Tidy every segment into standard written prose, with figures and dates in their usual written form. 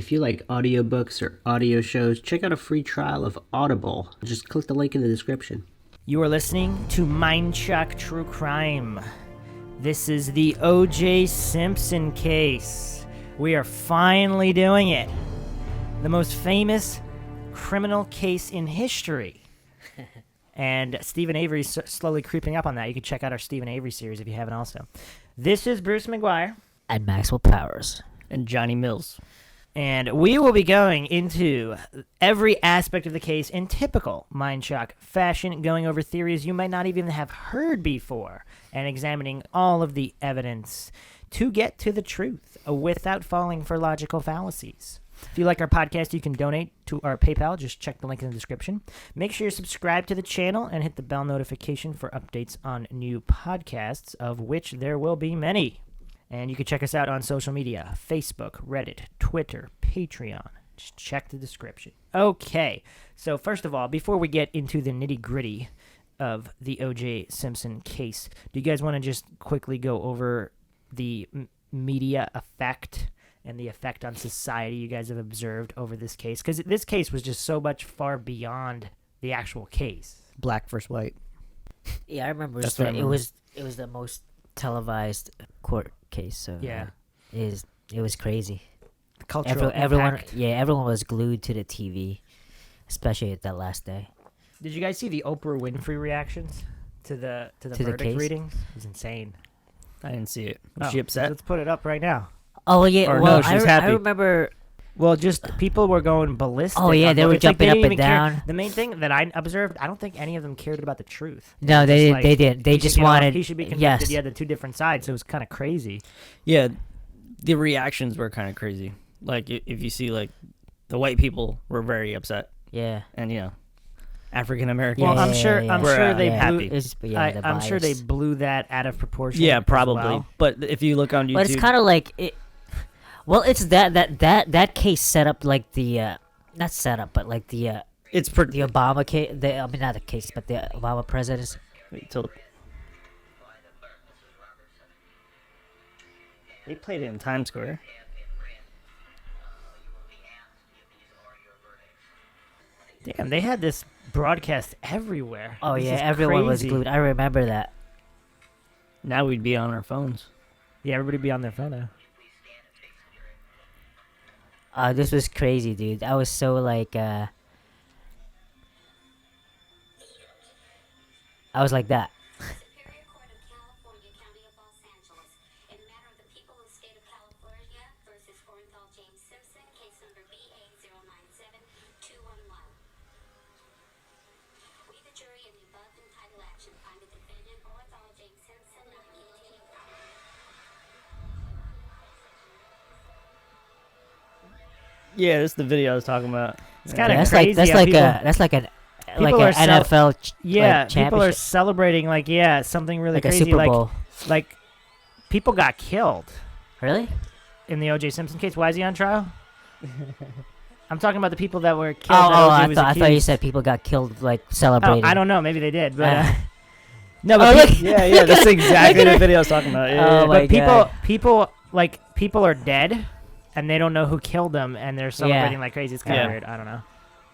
If you like audiobooks or audio shows, check out a free trial of Audible. Just click the link in the description. You are listening to Mindshock True Crime. This is the O.J. Simpson case. We are finally doing it. The most famous criminal case in history. And Stephen Avery's slowly creeping up on that. You can check out our Stephen Avery series if you haven't also. This is Bruce McGuire. And Maxwell Powers. And Johnny Mills. And we will be going into every aspect of the case in typical Mindshock fashion, going over theories you might not even have heard before, and examining all of the evidence to get to the truth without falling for logical fallacies. If you like our podcast, you can donate to our PayPal. Just check the link in the description. Make sure you subscribe to the channel and hit the bell notification for updates on new podcasts, of which there will be many. And you can check us out on social media, Facebook, Reddit, Twitter, Patreon. Just check the description. Okay, so first of all, before we get into the nitty-gritty of the O.J. Simpson case, do you guys want to just quickly go over the media effect and the effect on society you guys have observed over this case? Because this case was just so much far beyond the actual case. Black versus white. Yeah, I remember. That's what I remember. It was the most televised court case. So Yeah. it was crazy. The cultural Everyone impact. everyone was glued to the TV, especially at that last day. Did you guys see the Oprah Winfrey reactions to the the verdict case? readings? It was insane. I didn't see it. Was Oh, she upset? Let's put it up right now. Oh yeah, Or well no, she's I happy. remember. Well, just people were going ballistic. Oh, yeah, on they it. were It's like jumping they up didn't and even care. down. The main thing that I observed, I don't think any of them cared about the truth. No, they Just didn't. like, They didn't. They he should just get off, wanted. he should be convicted. Yes. Yeah, the two different sides. So it was kind of crazy. Yeah, the reactions were kind of crazy. Like, if you see, like, the white people were very upset. Yeah. And, you know, African Americans. Well, Yeah, I'm sure. yeah, I'm yeah. sure they Yeah. blew. Happy. It's, yeah, I'm sure they bias. blew that out of proportion. Yeah, as probably. well. But if you look on YouTube. But it's kind of like it. Well, it's that case set up like the not set up, but like the it's the Obama case. I mean, not the case, but the Obama presidency. Wait till they played it in Times Square. Damn, they had this broadcast everywhere. Oh This yeah, is everyone was crazy. glued. I remember that. Now we'd be on our phones. Yeah, everybody be on their phone now. This was crazy, dude. I was so like, I was like that. Superior Court of California, County of Los Angeles, in the matter of the people of the state of California versus Orenthal James Simpson, case number BA097211. We, the jury, in the above entitled action, find the defendant Orenthal James Simpson not guilty of Yeah, this is the video I was talking about. It's kind of That's crazy. like how people, an people are NFL yeah, like, people are championship. celebrating like something really like a crazy. Super Bowl. Like people got killed Really? in the O.J. Simpson case. Why is he on trial? I'm talking about the people that were killed. Oh, that oh, O.J. was I thought you accused. said people got killed like Oh, celebrating. I don't know. Maybe they did, but Ah. no. Oh, But, look. Yeah, that's exactly the video I was talking about. Yeah, Oh, my but God. people are dead, and they don't know who killed them, and they're celebrating like crazy. It's kind of Yeah. weird. I don't know.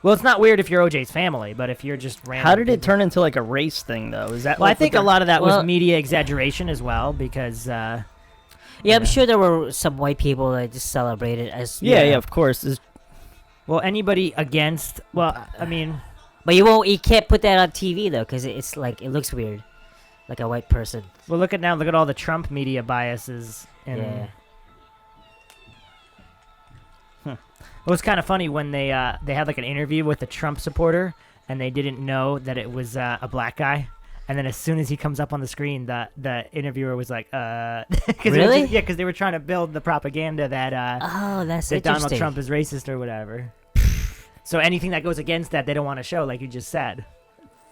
Well, it's not weird if you're O.J.'s family, but if you're just random. How did it people- turn into like a race thing though? Is that? Well, I like, think what a lot of that Well- was media exaggeration as well, because Yeah, Yeah. I'm sure there were some white people that just celebrated as. Yeah, yeah, of course. well, anybody against. Well, I mean. But you can't put that on TV though, because it's like it looks weird, like a white person. Well, look at all the Trump media biases. And Yeah. It was kind of funny when they had like an interview with a Trump supporter, and they didn't know that it was a black guy. And then as soon as he comes up on the screen, the interviewer was like, 'cause Really? Yeah, because they were trying to build the propaganda that Oh, that's that Donald interesting. Trump is racist or whatever. So anything that goes against that, they don't want to show, like you just said.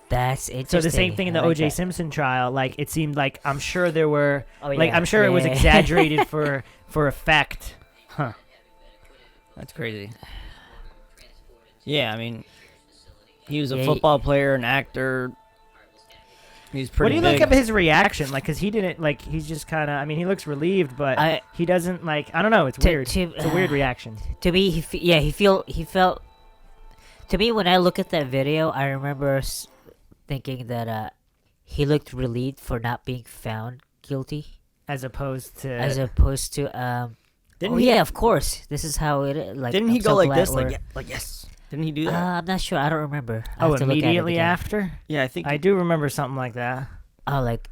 That's interesting. So the same thing in the I like O.J. that. Simpson trial, like it seemed like I'm sure there were, Oh, like yeah. I'm sure it was Yeah. exaggerated for effect. That's crazy. Yeah, I mean, he was a Yeah, football player, an actor. He's What pretty do you think big. of his reaction? Like, because he didn't, like, he's just kind of, I mean, he looks relieved, but he doesn't, like, I don't know, it's weird. It's a weird reaction. To me, he felt. To me, when I look at that video, I remember thinking that he looked relieved for not being found guilty, As opposed to... oh yeah, of course. This is how it is. Like, Didn't he I'm go so like glad this? we're- Like yes. Didn't he do that? I'm not sure. I don't remember. I have to look at it immediately again. after? yeah, I think. I do remember something like that. Oh, like,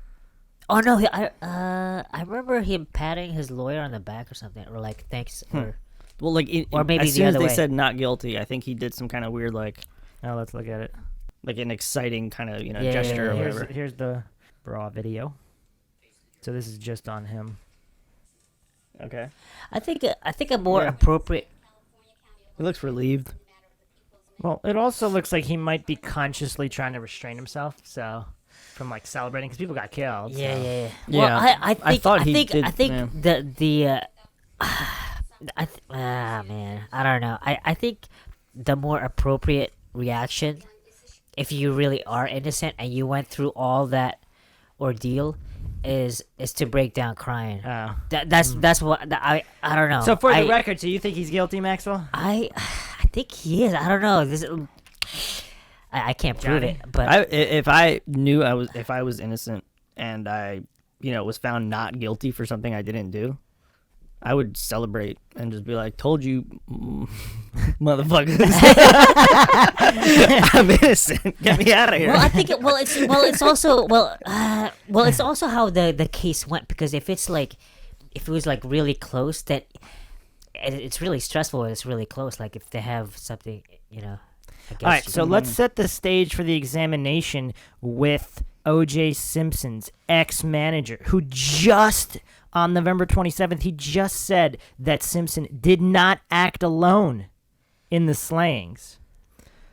oh no, I remember him patting his lawyer on the back or something, or like thanks, or well, like, or maybe as the soon as other they way. said not guilty, I think he did some kind of weird, like Oh, let's look at it. an exciting kind of Yeah, gesture yeah, or yeah. whatever. Here's the raw video. So this is just on him. Okay. I think a more Yeah. appropriate. He looks relieved. Well, it also looks like he might be consciously trying to restrain himself, so... From, like, celebrating, because people got killed. Yeah, so. yeah, yeah. Yeah. Well, I thought he think did, I think yeah. man, I don't know. I think the more appropriate reaction, if you really are innocent and you went through all that ordeal, is to break down crying. Oh. That's what I don't know. So for the I- record, so you think he's guilty, Maxwell? I think he is. I don't know. I can't prove Johnny? it, but If I knew if I was innocent and I was found not guilty for something I didn't do, I would celebrate and just be like, "Told you, motherfuckers, I'm innocent. Get me out of here." well, I think it's also how the case went, because if it was like really close, that it's really stressful when it's really close. Like if they have something, against All right, you. so let's set the stage for the examination with O.J. Simpson's ex-manager, who just on November 27th, he just said that Simpson did not act alone in the slayings.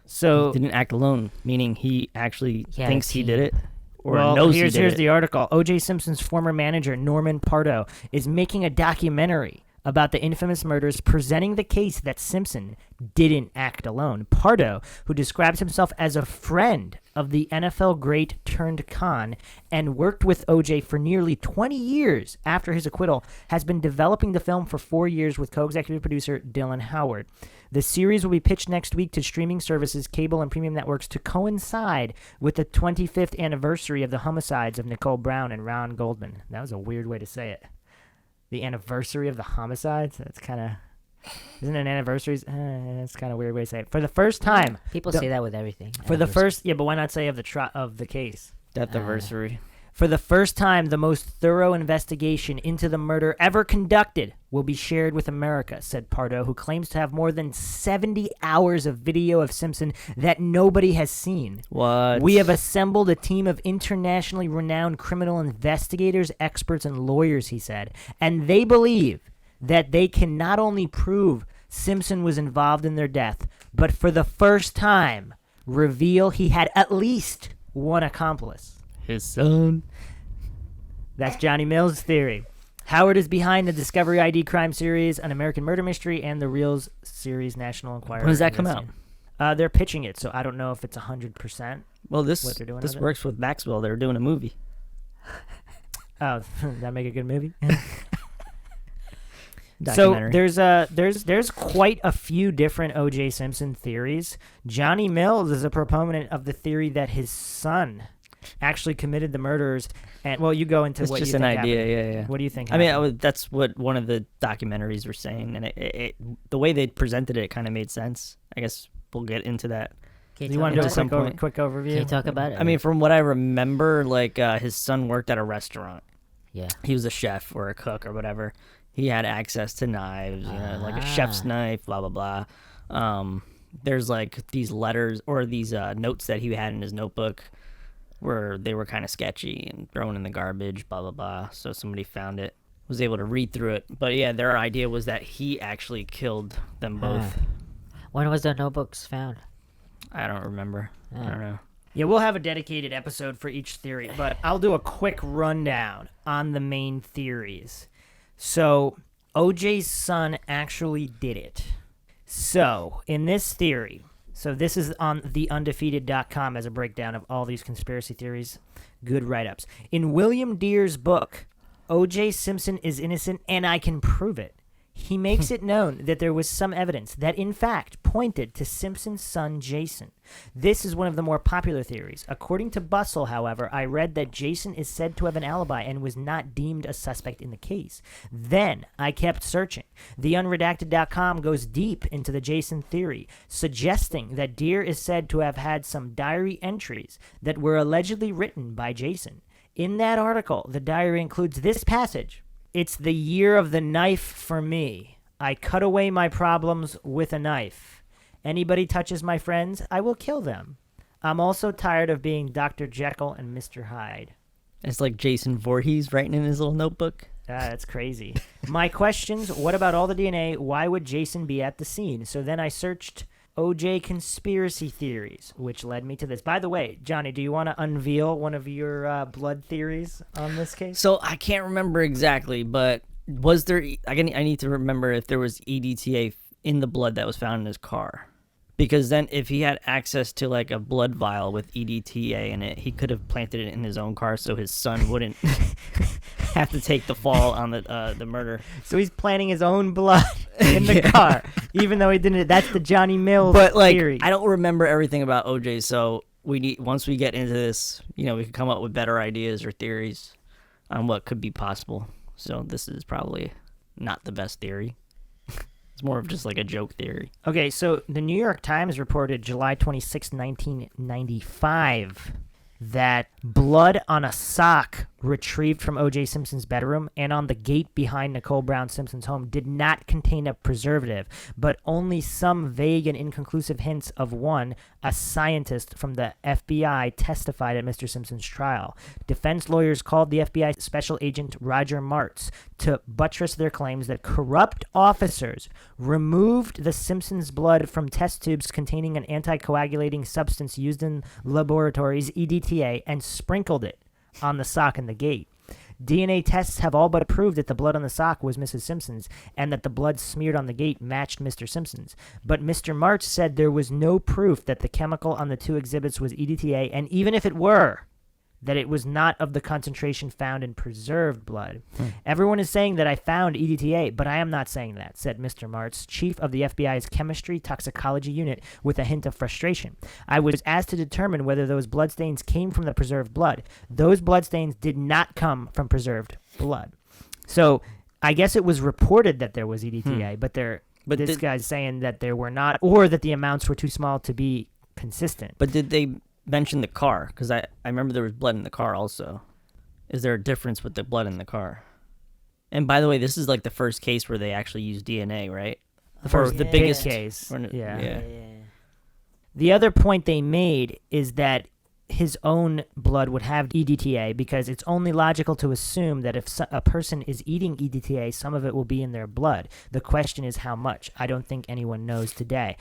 So Didn't act alone, meaning he actually Yeah, thinks he he- did it or well, knows here's he did here's it. the article. O.J. Simpson's former manager, Norman Pardo, is making a documentary about the infamous murders, presenting the case that Simpson didn't act alone. Pardo, who describes himself as a friend of the NFL great turned con and worked with O.J. for nearly 20 years after his acquittal, has been developing the film for 4 years with co-executive producer Dylan Howard. The series will be pitched next week to streaming services, cable, and premium networks to coincide with the 25th anniversary of the homicides of Nicole Brown and Ron Goldman. That was a weird way to say it. The anniversary of the homicides? That's kind of... Isn't it anniversaries? That's kind of a weird way to say it. For the first time... people the- say that with everything. For the first... Yeah, but why not say of the case? Death anniversary. For the first time, the most thorough investigation into the murder ever conducted will be shared with America, said Pardo, who claims to have more than 70 hours of video of Simpson that nobody has seen. What? We have assembled a team of internationally renowned criminal investigators, experts, and lawyers, he said, and they believe that they can not only prove Simpson was involved in their death, but for the first time, reveal he had at least one accomplice. his son. That's Johnny Mills' theory. Howard is behind the Discovery ID crime series, An American Murder Mystery, and the Reels series, National Enquirer. When does that come out? They're pitching it, so I don't know if it's 100%. Well, this What they're doing this with it? works with Maxwell. They're doing a movie. Oh, that make a good movie? So Documentary. there's quite a few different O.J. Simpson theories. Johnny Mills is a proponent of the theory that his son actually committed the murders. And well, you go into It's what just you an think idea. happened. Yeah. What do you think? I mean, happened? that's what one of the documentaries were saying, and it the way they presented it kind of made sense. I guess we'll get into that. Can you want to do a at some point. quick overview? Can you talk about it? I mean, from what I remember, like his son worked at a restaurant. yeah. He was a chef or a cook or whatever. He had access to knives, like a chef's knife, blah blah blah. There's like these letters or these notes that he had in his notebook where they were kind of sketchy and thrown in the garbage, blah blah blah. So somebody found it, was able to read through it. But yeah, their idea was that he actually killed them both. When was the notebooks found? I don't remember. I don't know. Yeah, we'll have a dedicated episode for each theory, but I'll do a quick rundown on the main theories. So, OJ's son actually did it. So, in this theory, So this is on theundefeated.com as a breakdown of all these conspiracy theories. Good write-ups. In William Deere's book, O.J. Simpson is innocent and I can prove it, he makes it known that there was some evidence that in fact pointed to Simpson's son Jason. This is one of the more popular theories. According to Bustle, however, I read that Jason is said to have an alibi and was not deemed a suspect in the case. Then I kept searching. TheUnredacted.com goes deep into the Jason theory, suggesting that Deere is said to have had some diary entries that were allegedly written by Jason. In that article, the diary includes this passage. It's the year of the knife for me. I cut away my problems with a knife. Anybody touches my friends, I will kill them. I'm also tired of being Dr. Jekyll and Mr. Hyde. It's like Jason Voorhees writing in his little notebook. That's crazy. My questions, what about all the DNA? Why would Jason be at the scene? So then I searched OJ conspiracy theories, which led me to this. By the way, Johnny, do you want to unveil one of your blood theories on this case? So I can't remember exactly, but was there... I need to remember if there was EDTA in the blood that was found in his car. Because then if he had access to like a blood vial with EDTA in it, he could have planted it in his own car so his son wouldn't have to take the fall on the murder. So he's planting his own blood in the car, even though he didn't. That's the Johnny Mills But like, theory. I don't remember everything about OJ, so once we get into this, we can come up with better ideas or theories on what could be possible. So this is probably not the best theory. It's more of just like a joke theory. Okay, so the New York Times reported July 26, 1995, that blood on a sock retrieved from O.J. Simpson's bedroom and on the gate behind Nicole Brown Simpson's home did not contain a preservative, but only some vague and inconclusive hints of one. A scientist from the FBI testified at Mr. Simpson's trial. Defense lawyers called the FBI special agent Roger Martz to buttress their claims that corrupt officers removed the Simpsons' blood from test tubes containing an anticoagulating substance used in laboratories, EDTA, and sprinkled it on the sock and the gate. DNA tests have all but proved that the blood on the sock was Mrs. Simpson's and that the blood smeared on the gate matched Mr. Simpson's. But Mr. March said there was no proof that the chemical on the two exhibits was EDTA, and even if it were, that it was not of the concentration found in preserved blood. Everyone is saying that I found EDTA, but I am not saying that, said Mr. Martz, chief of the FBI's chemistry toxicology unit, with a hint of frustration. I was asked to determine whether those bloodstains came from the preserved blood. Those bloodstains did not come from preserved blood. So I guess it was reported that there was EDTA, but this guy's saying that there were not, or that the amounts were too small to be consistent. But did they mention the car? Because I remember there was blood in the car also. Is there a difference with the blood in the car? And by the way, this is like the first case where they actually use DNA, right? The biggest case. Yeah. The other point they made is that his own blood would have EDTA because it's only logical to assume that if a person is eating EDTA, some of it will be in their blood. The question is how much. I don't think anyone knows today.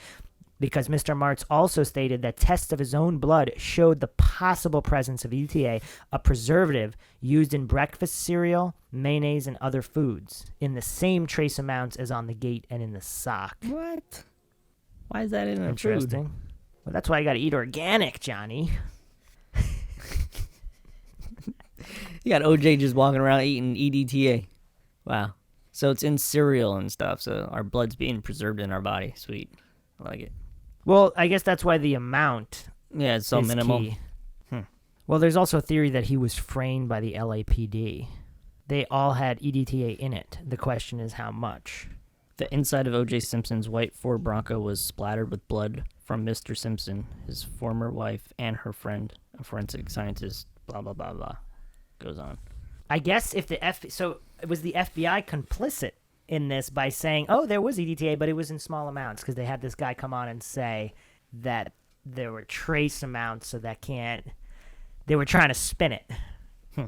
Because Mr. Martz also stated that tests of his own blood showed the possible presence of EDTA, a preservative used in breakfast cereal, mayonnaise, and other foods, in the same trace amounts as on the gate and in the sock. What? Why is that in a Interesting. food? Well, that's why you got to eat organic, Johnny. You got OJ just walking around eating EDTA. Wow. So it's in cereal and stuff, so our blood's being preserved in our body. Sweet. I like it. Well, I guess that's why the amount it's so is minimal. key. Well, there's also a theory that he was framed by the LAPD. They all had EDTA in it. The question is how much. The inside of O.J. Simpson's white Ford Bronco was splattered with blood from Mr. Simpson, his former wife, and her friend, a forensic scientist, blah, blah, blah, blah. Goes on. I guess if so was the FBI complicit in this by saying, oh, there was EDTA, but it was in small amounts, because they had this guy come on and say that there were trace amounts, so they were trying to spin it,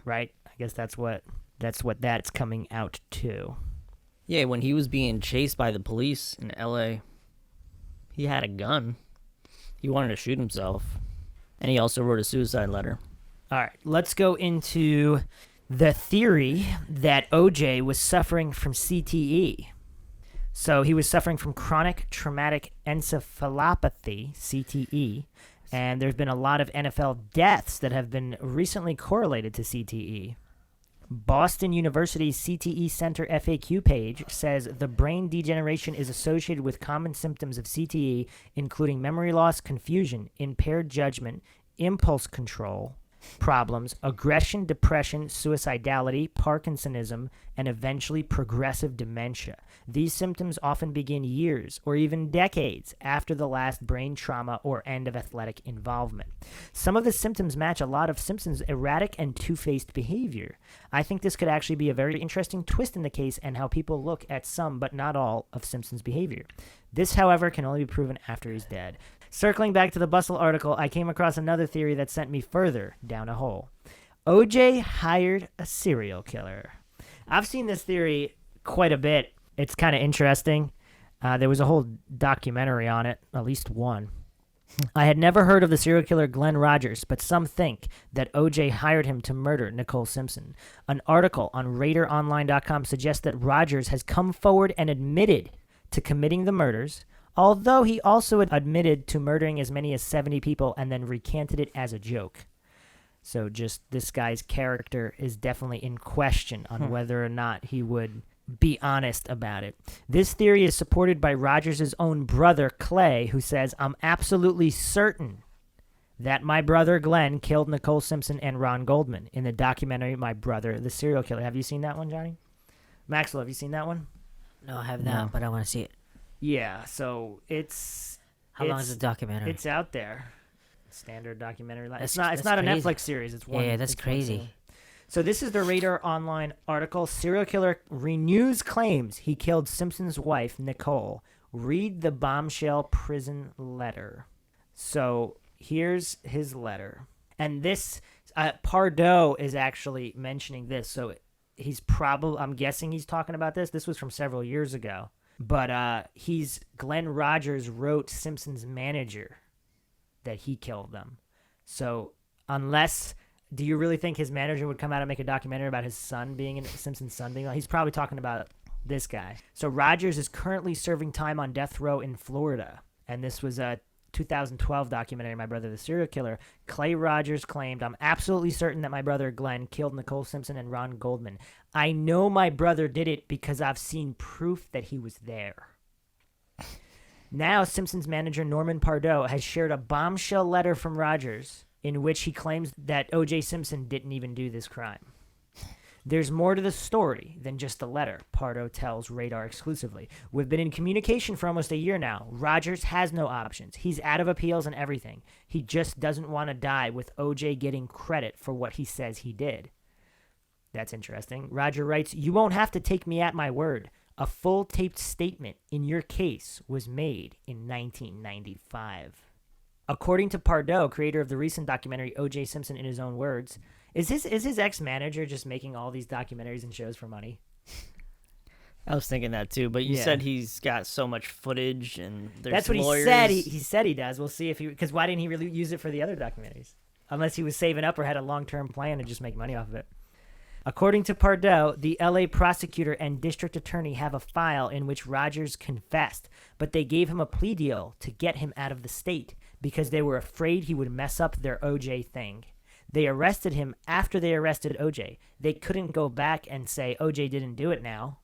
right? I guess that's what that's coming out to. Yeah, when he was being chased by the police in L.A., he had a gun. He wanted to shoot himself, and he also wrote a suicide letter. All right, let's go into the theory that OJ was suffering from CTE. So he was suffering from chronic traumatic encephalopathy, CTE, and there's been a lot of NFL deaths that have been recently correlated to CTE. Boston University's CTE Center FAQ page says the brain degeneration is associated with common symptoms of CTE, including memory loss, confusion, impaired judgment, impulse control problems, aggression, depression, suicidality, Parkinsonism, and eventually progressive dementia. These symptoms often begin years or even decades after the last brain trauma or end of athletic involvement. Some of the symptoms match a lot of Simpson's erratic and two-faced behavior. I think this could actually be a very interesting twist in the case and how people look at some but not all of Simpson's behavior. This, however, can only be proven after he's dead. Circling back to the Bustle article, I came across another theory that sent me further down a hole. OJ hired a serial killer. I've seen this theory quite a bit. It's kind of interesting. There was a whole documentary on it, at least one. I had never heard of the serial killer Glenn Rogers, but some think that OJ hired him to murder Nicole Simpson. An article on RaiderOnline.com suggests that Rogers has come forward and admitted to committing the murders, although he also admitted to murdering as many as 70 people and then recanted it as a joke. So just this guy's character is definitely in question on whether or not he would be honest about it. This theory is supported by Rogers' own brother, Clay, who says, "I'm absolutely certain that my brother Glenn killed Nicole Simpson and Ron Goldman in the documentary My Brother, the Serial Killer." Have you seen that one, Johnny? Maxwell, have you seen that one? No, I have not, but I want to see it. Yeah, so it's... How long is the documentary? It's out there. Standard documentary. It's That's not a crazy. Netflix series. It's one. Yeah, that's it's one crazy. series. So this is the Radar Online article. Serial killer renews claims he killed Simpson's wife, Nicole. Read the bombshell prison letter. So here's his letter. And this, Pardo is actually mentioning this. So he's probably, I'm guessing he's talking about this. This was from several years ago. But Glenn Rogers wrote Simpson's manager that he killed them. So unless... Do you really think his manager would come out and make a documentary about his son being Simpson's son being? He's probably talking about this guy. So Rogers is currently serving time on death row in Florida, and this was a 2012 documentary, My Brother the Serial Killer. Clay Rogers claimed, "I'm absolutely certain that my brother Glenn killed Nicole Simpson and Ron Goldman. I know my brother did it because I've seen proof that he was there." Now Simpson's manager Norman Pardo has shared a bombshell letter from Rogers in which he claims that O.J. Simpson didn't even do this crime. There's more to the story than just the letter, Pardo tells Radar exclusively. "We've been in communication for almost a year now. Rogers has no options. He's out of appeals and everything. He just doesn't want to die with O.J. getting credit for what he says he did." That's interesting. Roger writes, "You won't have to take me at my word. A full taped statement in your case was made in 1995. According to Pardo, creator of the recent documentary O.J. Simpson in his own words, is his ex-manager just making all these documentaries and shows for money? I was thinking that too, but you Yeah. said he's got so much footage and there's That's what lawyers. he said. He said he does. We'll see if he... Because why didn't he really use it for the other documentaries? Unless he was saving up or had a long-term plan to just make money off of it. According to Pardo, the LA prosecutor and district attorney have a file in which Rogers confessed, but they gave him a plea deal to get him out of the state because they were afraid he would mess up their OJ thing. They arrested him after they arrested OJ. They couldn't go back and say OJ didn't do it now.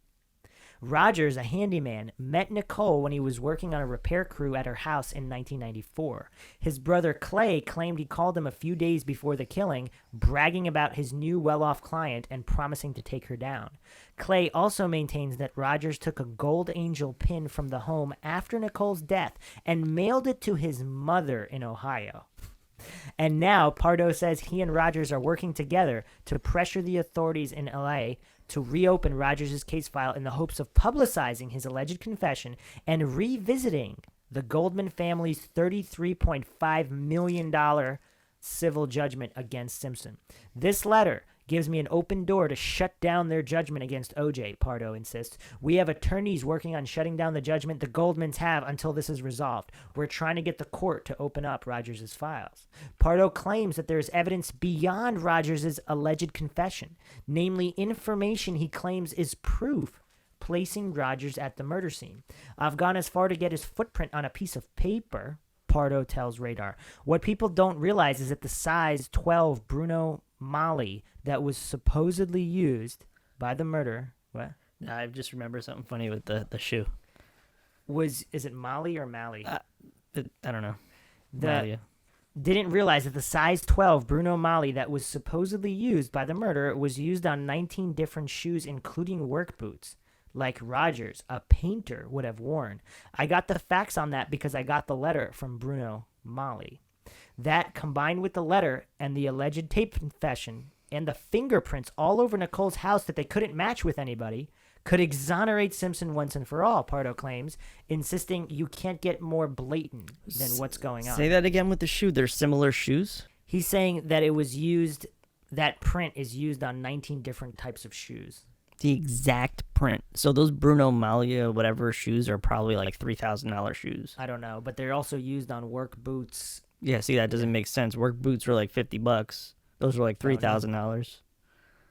Rogers, a handyman, met Nicole when he was working on a repair crew at her house in 1994. His brother Clay claimed he called him a few days before the killing, bragging about his new well-off client and promising to take her down. Clay also maintains that Rogers took a gold angel pin from the home after Nicole's death and mailed it to his mother in Ohio. And now Pardo says he and Rogers are working together to pressure the authorities in LA to reopen Rogers' case file in the hopes of publicizing his alleged confession and revisiting the Goldman family's $33.5 million civil judgment against Simpson. This letter gives me an open door to shut down their judgment against OJ, Pardo insists. We have attorneys working on shutting down the judgment the Goldmans have until this is resolved. We're trying to get the court to open up Rogers' files. Pardo claims that there is evidence beyond Rogers' alleged confession, namely information he claims is proof placing Rogers at the murder scene. I've gone as far to get his footprint on a piece of paper, Pardo tells Radar. What people don't realize is that the size 12 Bruno Mali that was supposedly used by the murderer, what? I just remember something funny with the shoe. Is it Mali or Mali? I don't know. The didn't realize that the size 12 Bruno Mali that was supposedly used by the murderer was used on 19 different shoes, including work boots, like Rogers, a painter, would have worn. I got the facts on that because I got the letter from Bruno Mali. That, combined with the letter and the alleged tape confession and the fingerprints all over Nicole's house that they couldn't match with anybody, could exonerate Simpson once and for all, Pardo claims, insisting you can't get more blatant than what's going on. Say that again with the shoe. They're similar shoes? He's saying that it was used, that print is used on 19 different types of shoes. The exact print. So those Bruno Maglia whatever shoes are probably like $3,000 shoes. I don't know, but they're also used on work boots. Yeah, see, that doesn't make sense. Work boots were like $50. Those were like $3,000.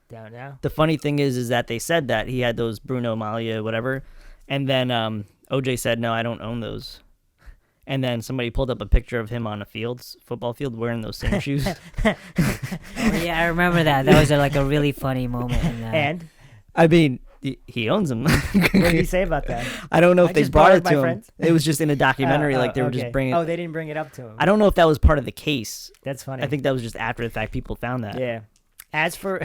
Down now. The funny thing is that they said that he had those Bruno Maglia whatever, and then OJ said, no, I don't own those. And then somebody pulled up a picture of him on a football field, wearing those same shoes. Oh, yeah, I remember that. That was like a really funny moment. And I mean, he owns them. what did he say about that? I don't know if I they just brought borrowed it my to him. friends. It was just in a documentary, like they were just okay. bringing. Oh, they didn't bring it up to him. I don't know if that was part of the case. That's funny. I think that was just after the fact people found that. Yeah. As for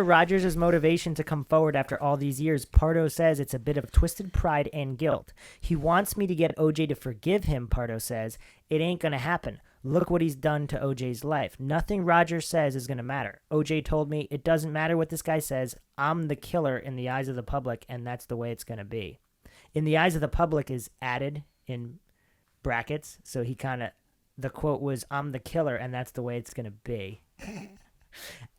Rogers' motivation to come forward after all these years, Pardo says it's a bit of twisted pride and guilt. He wants me to get OJ to forgive him, Pardo says. It ain't going to happen. Look what he's done to OJ's life. Nothing Rogers says is going to matter. OJ told me it doesn't matter what this guy says. I'm the killer in the eyes of the public, and that's the way it's going to be. In the eyes of the public is added in brackets, so he kind of, the quote was, I'm the killer, and that's the way it's going to be.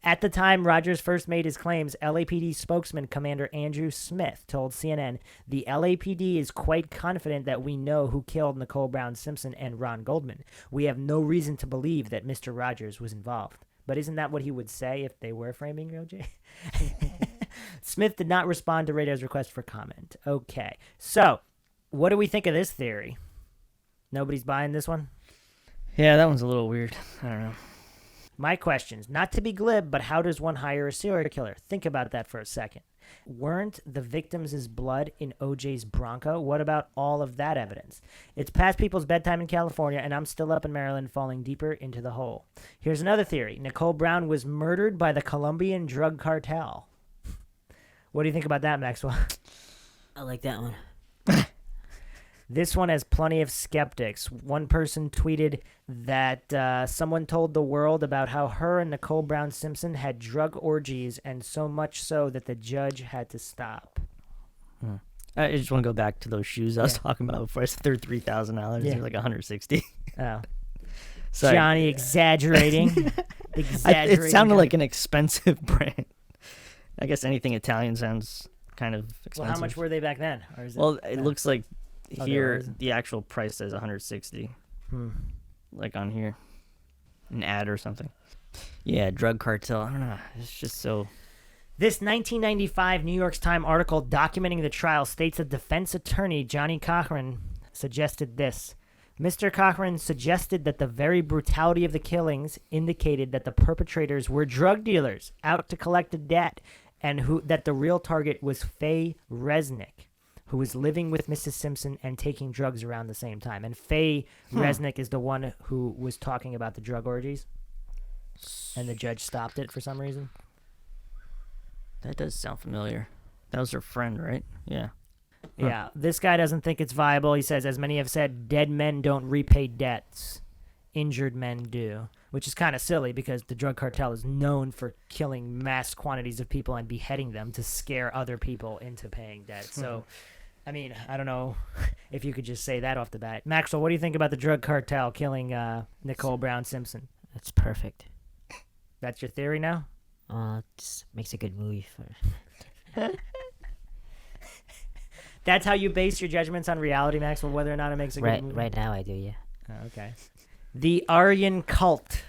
At the time Rogers first made his claims, LAPD spokesman Commander Andrew Smith told CNN, the LAPD is quite confident that we know who killed Nicole Brown Simpson and Ron Goldman. We have no reason to believe that Mr. Rogers was involved. But isn't that what he would say if they were framing OJ? Smith did not respond to Radar's request for comment. Okay, so what do we think of this theory? Nobody's buying this one? Yeah, that one's a little weird. I don't know. My questions, not to be glib, but how does one hire a serial killer? Think about that for a second. Weren't the victims' blood in OJ's Bronco? What about all of that evidence? It's past people's bedtime in California, and I'm still up in Maryland falling deeper into the hole. Here's another theory. Nicole Brown was murdered by the Colombian drug cartel. What do you think about that, Maxwell? I like that one. This one has plenty of skeptics. One person tweeted that someone told the world about how her and Nicole Brown Simpson had drug orgies, and so much so that the judge had to stop. I just want to go back to those shoes I was talking about before. I said they're $3,000. Yeah. They're like $160. Oh. Sorry. Johnny exaggerating. It sounded like an expensive brand. I guess anything Italian sounds kind of expensive. Well, how much were they back then? Or is Well, it looks like Oh, here there the actual price says 160. Like on here, an ad or something. Yeah, drug cartel. I don't know. It's just so. This 1995 New York Times article documenting the trial states that defense attorney Johnny Cochran suggested this. Mr. Cochran suggested that the very brutality of the killings indicated that the perpetrators were drug dealers out to collect a debt, and that the real target was Faye Resnick, who was living with Mrs. Simpson and taking drugs around the same time. And Faye Resnick is the one who was talking about the drug orgies, and the judge stopped it for some reason. That does sound familiar. That was her friend, right? Yeah. Yeah, this guy doesn't think it's viable. He says, as many have said, dead men don't repay debts. Injured men do. Which is kind of silly because the drug cartel is known for killing mass quantities of people and beheading them to scare other people into paying debt. So, I mean, I don't know if you could just say that off the bat. Maxwell, what do you think about the drug cartel killing Nicole Brown Simpson? That's perfect. That's your theory now? It just makes a good movie for. That's how you base your judgments on reality, Maxwell, whether or not it makes a good movie? Right now I do, yeah. Oh, okay. The Aryan cult.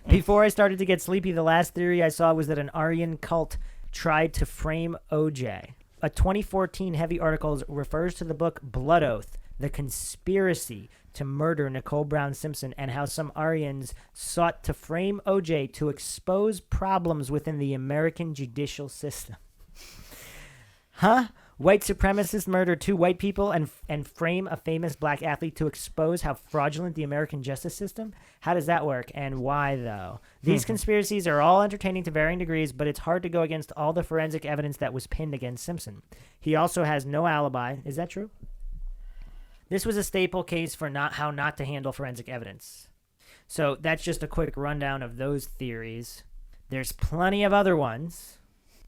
Before I started to get sleepy, the last theory I saw was that an Aryan cult tried to frame OJ. A 2014 Heavy article refers to the book Blood Oath, The Conspiracy to Murder Nicole Brown Simpson, and how some Aryans sought to frame OJ to expose problems within the American judicial system. Huh? White supremacists murder 2 white people and frame a famous black athlete to expose how fraudulent the American justice system? How does that work, and why, though? These conspiracies are all entertaining to varying degrees, but it's hard to go against all the forensic evidence that was pinned against Simpson. He also has no alibi. Is that true? This was a staple case for how not to handle forensic evidence. So that's just a quick rundown of those theories. There's plenty of other ones,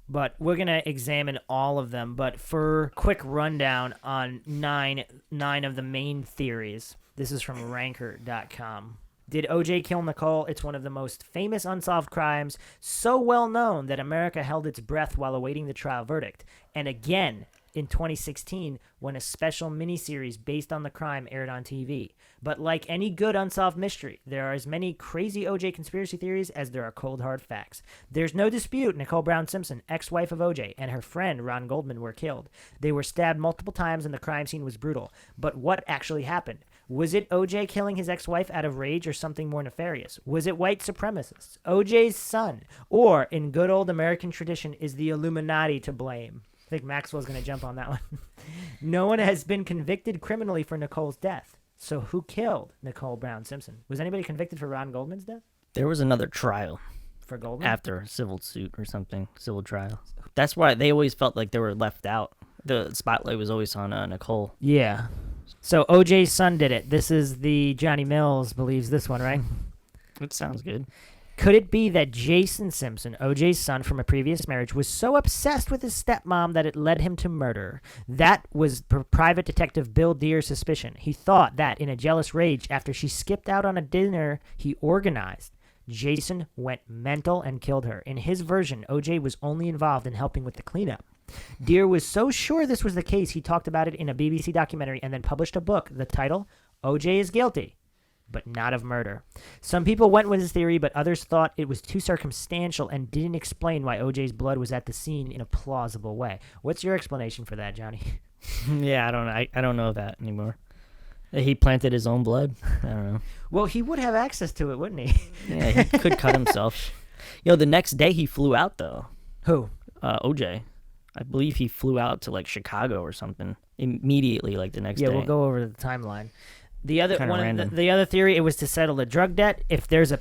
but we're going to examine all of them. But for quick rundown on nine of the main theories, this is from ranker.com. Did OJ kill Nicole? It's one of the most famous unsolved crimes, so well known that America held its breath while awaiting the trial verdict. And again, in 2016, when a special miniseries based on the crime aired on TV. But like any good unsolved mystery, there are as many crazy OJ conspiracy theories as there are cold hard facts. There's no dispute Nicole Brown Simpson, ex-wife of OJ, and her friend Ron Goldman were killed. They were stabbed multiple times and the crime scene was brutal. But what actually happened? Was it OJ killing his ex-wife out of rage or something more nefarious? Was it white supremacists? OJ's son? Or, in good old American tradition, is the Illuminati to blame? I think Maxwell's going to jump on that one. No one has been convicted criminally for Nicole's death. So who killed Nicole Brown Simpson? Was anybody convicted for Ron Goldman's death? There was another trial For Goldman? after a civil suit or something, civil trial. That's why they always felt like they were left out. The spotlight was always on Nicole. Yeah. So OJ's son did it. This is the Johnny Mills believes this one, right? That sounds good. Could it be that Jason Simpson, OJ's son from a previous marriage, was so obsessed with his stepmom that it led him to murder? That was private detective Bill Deer's suspicion. He thought that, in a jealous rage, after she skipped out on a dinner he organized, Jason went mental and killed her. In his version, OJ was only involved in helping with the cleanup. Deer was so sure this was the case, he talked about it in a BBC documentary and then published a book. The title, OJ is Guilty, but not of murder. Some people went with his theory, but others thought it was too circumstantial and didn't explain why OJ's blood was at the scene in a plausible way. What's your explanation for that, Johnny? Yeah, I don't know that anymore. He planted his own blood. I don't know. Well, he would have access to it, wouldn't he? Yeah, he could cut himself. The next day he flew out though. Who? OJ. I believe he flew out to like Chicago or something immediately, like the next day. Yeah, we'll go over the timeline. The other Kinda one, random. the other theory, it was to settle a drug debt. If there's a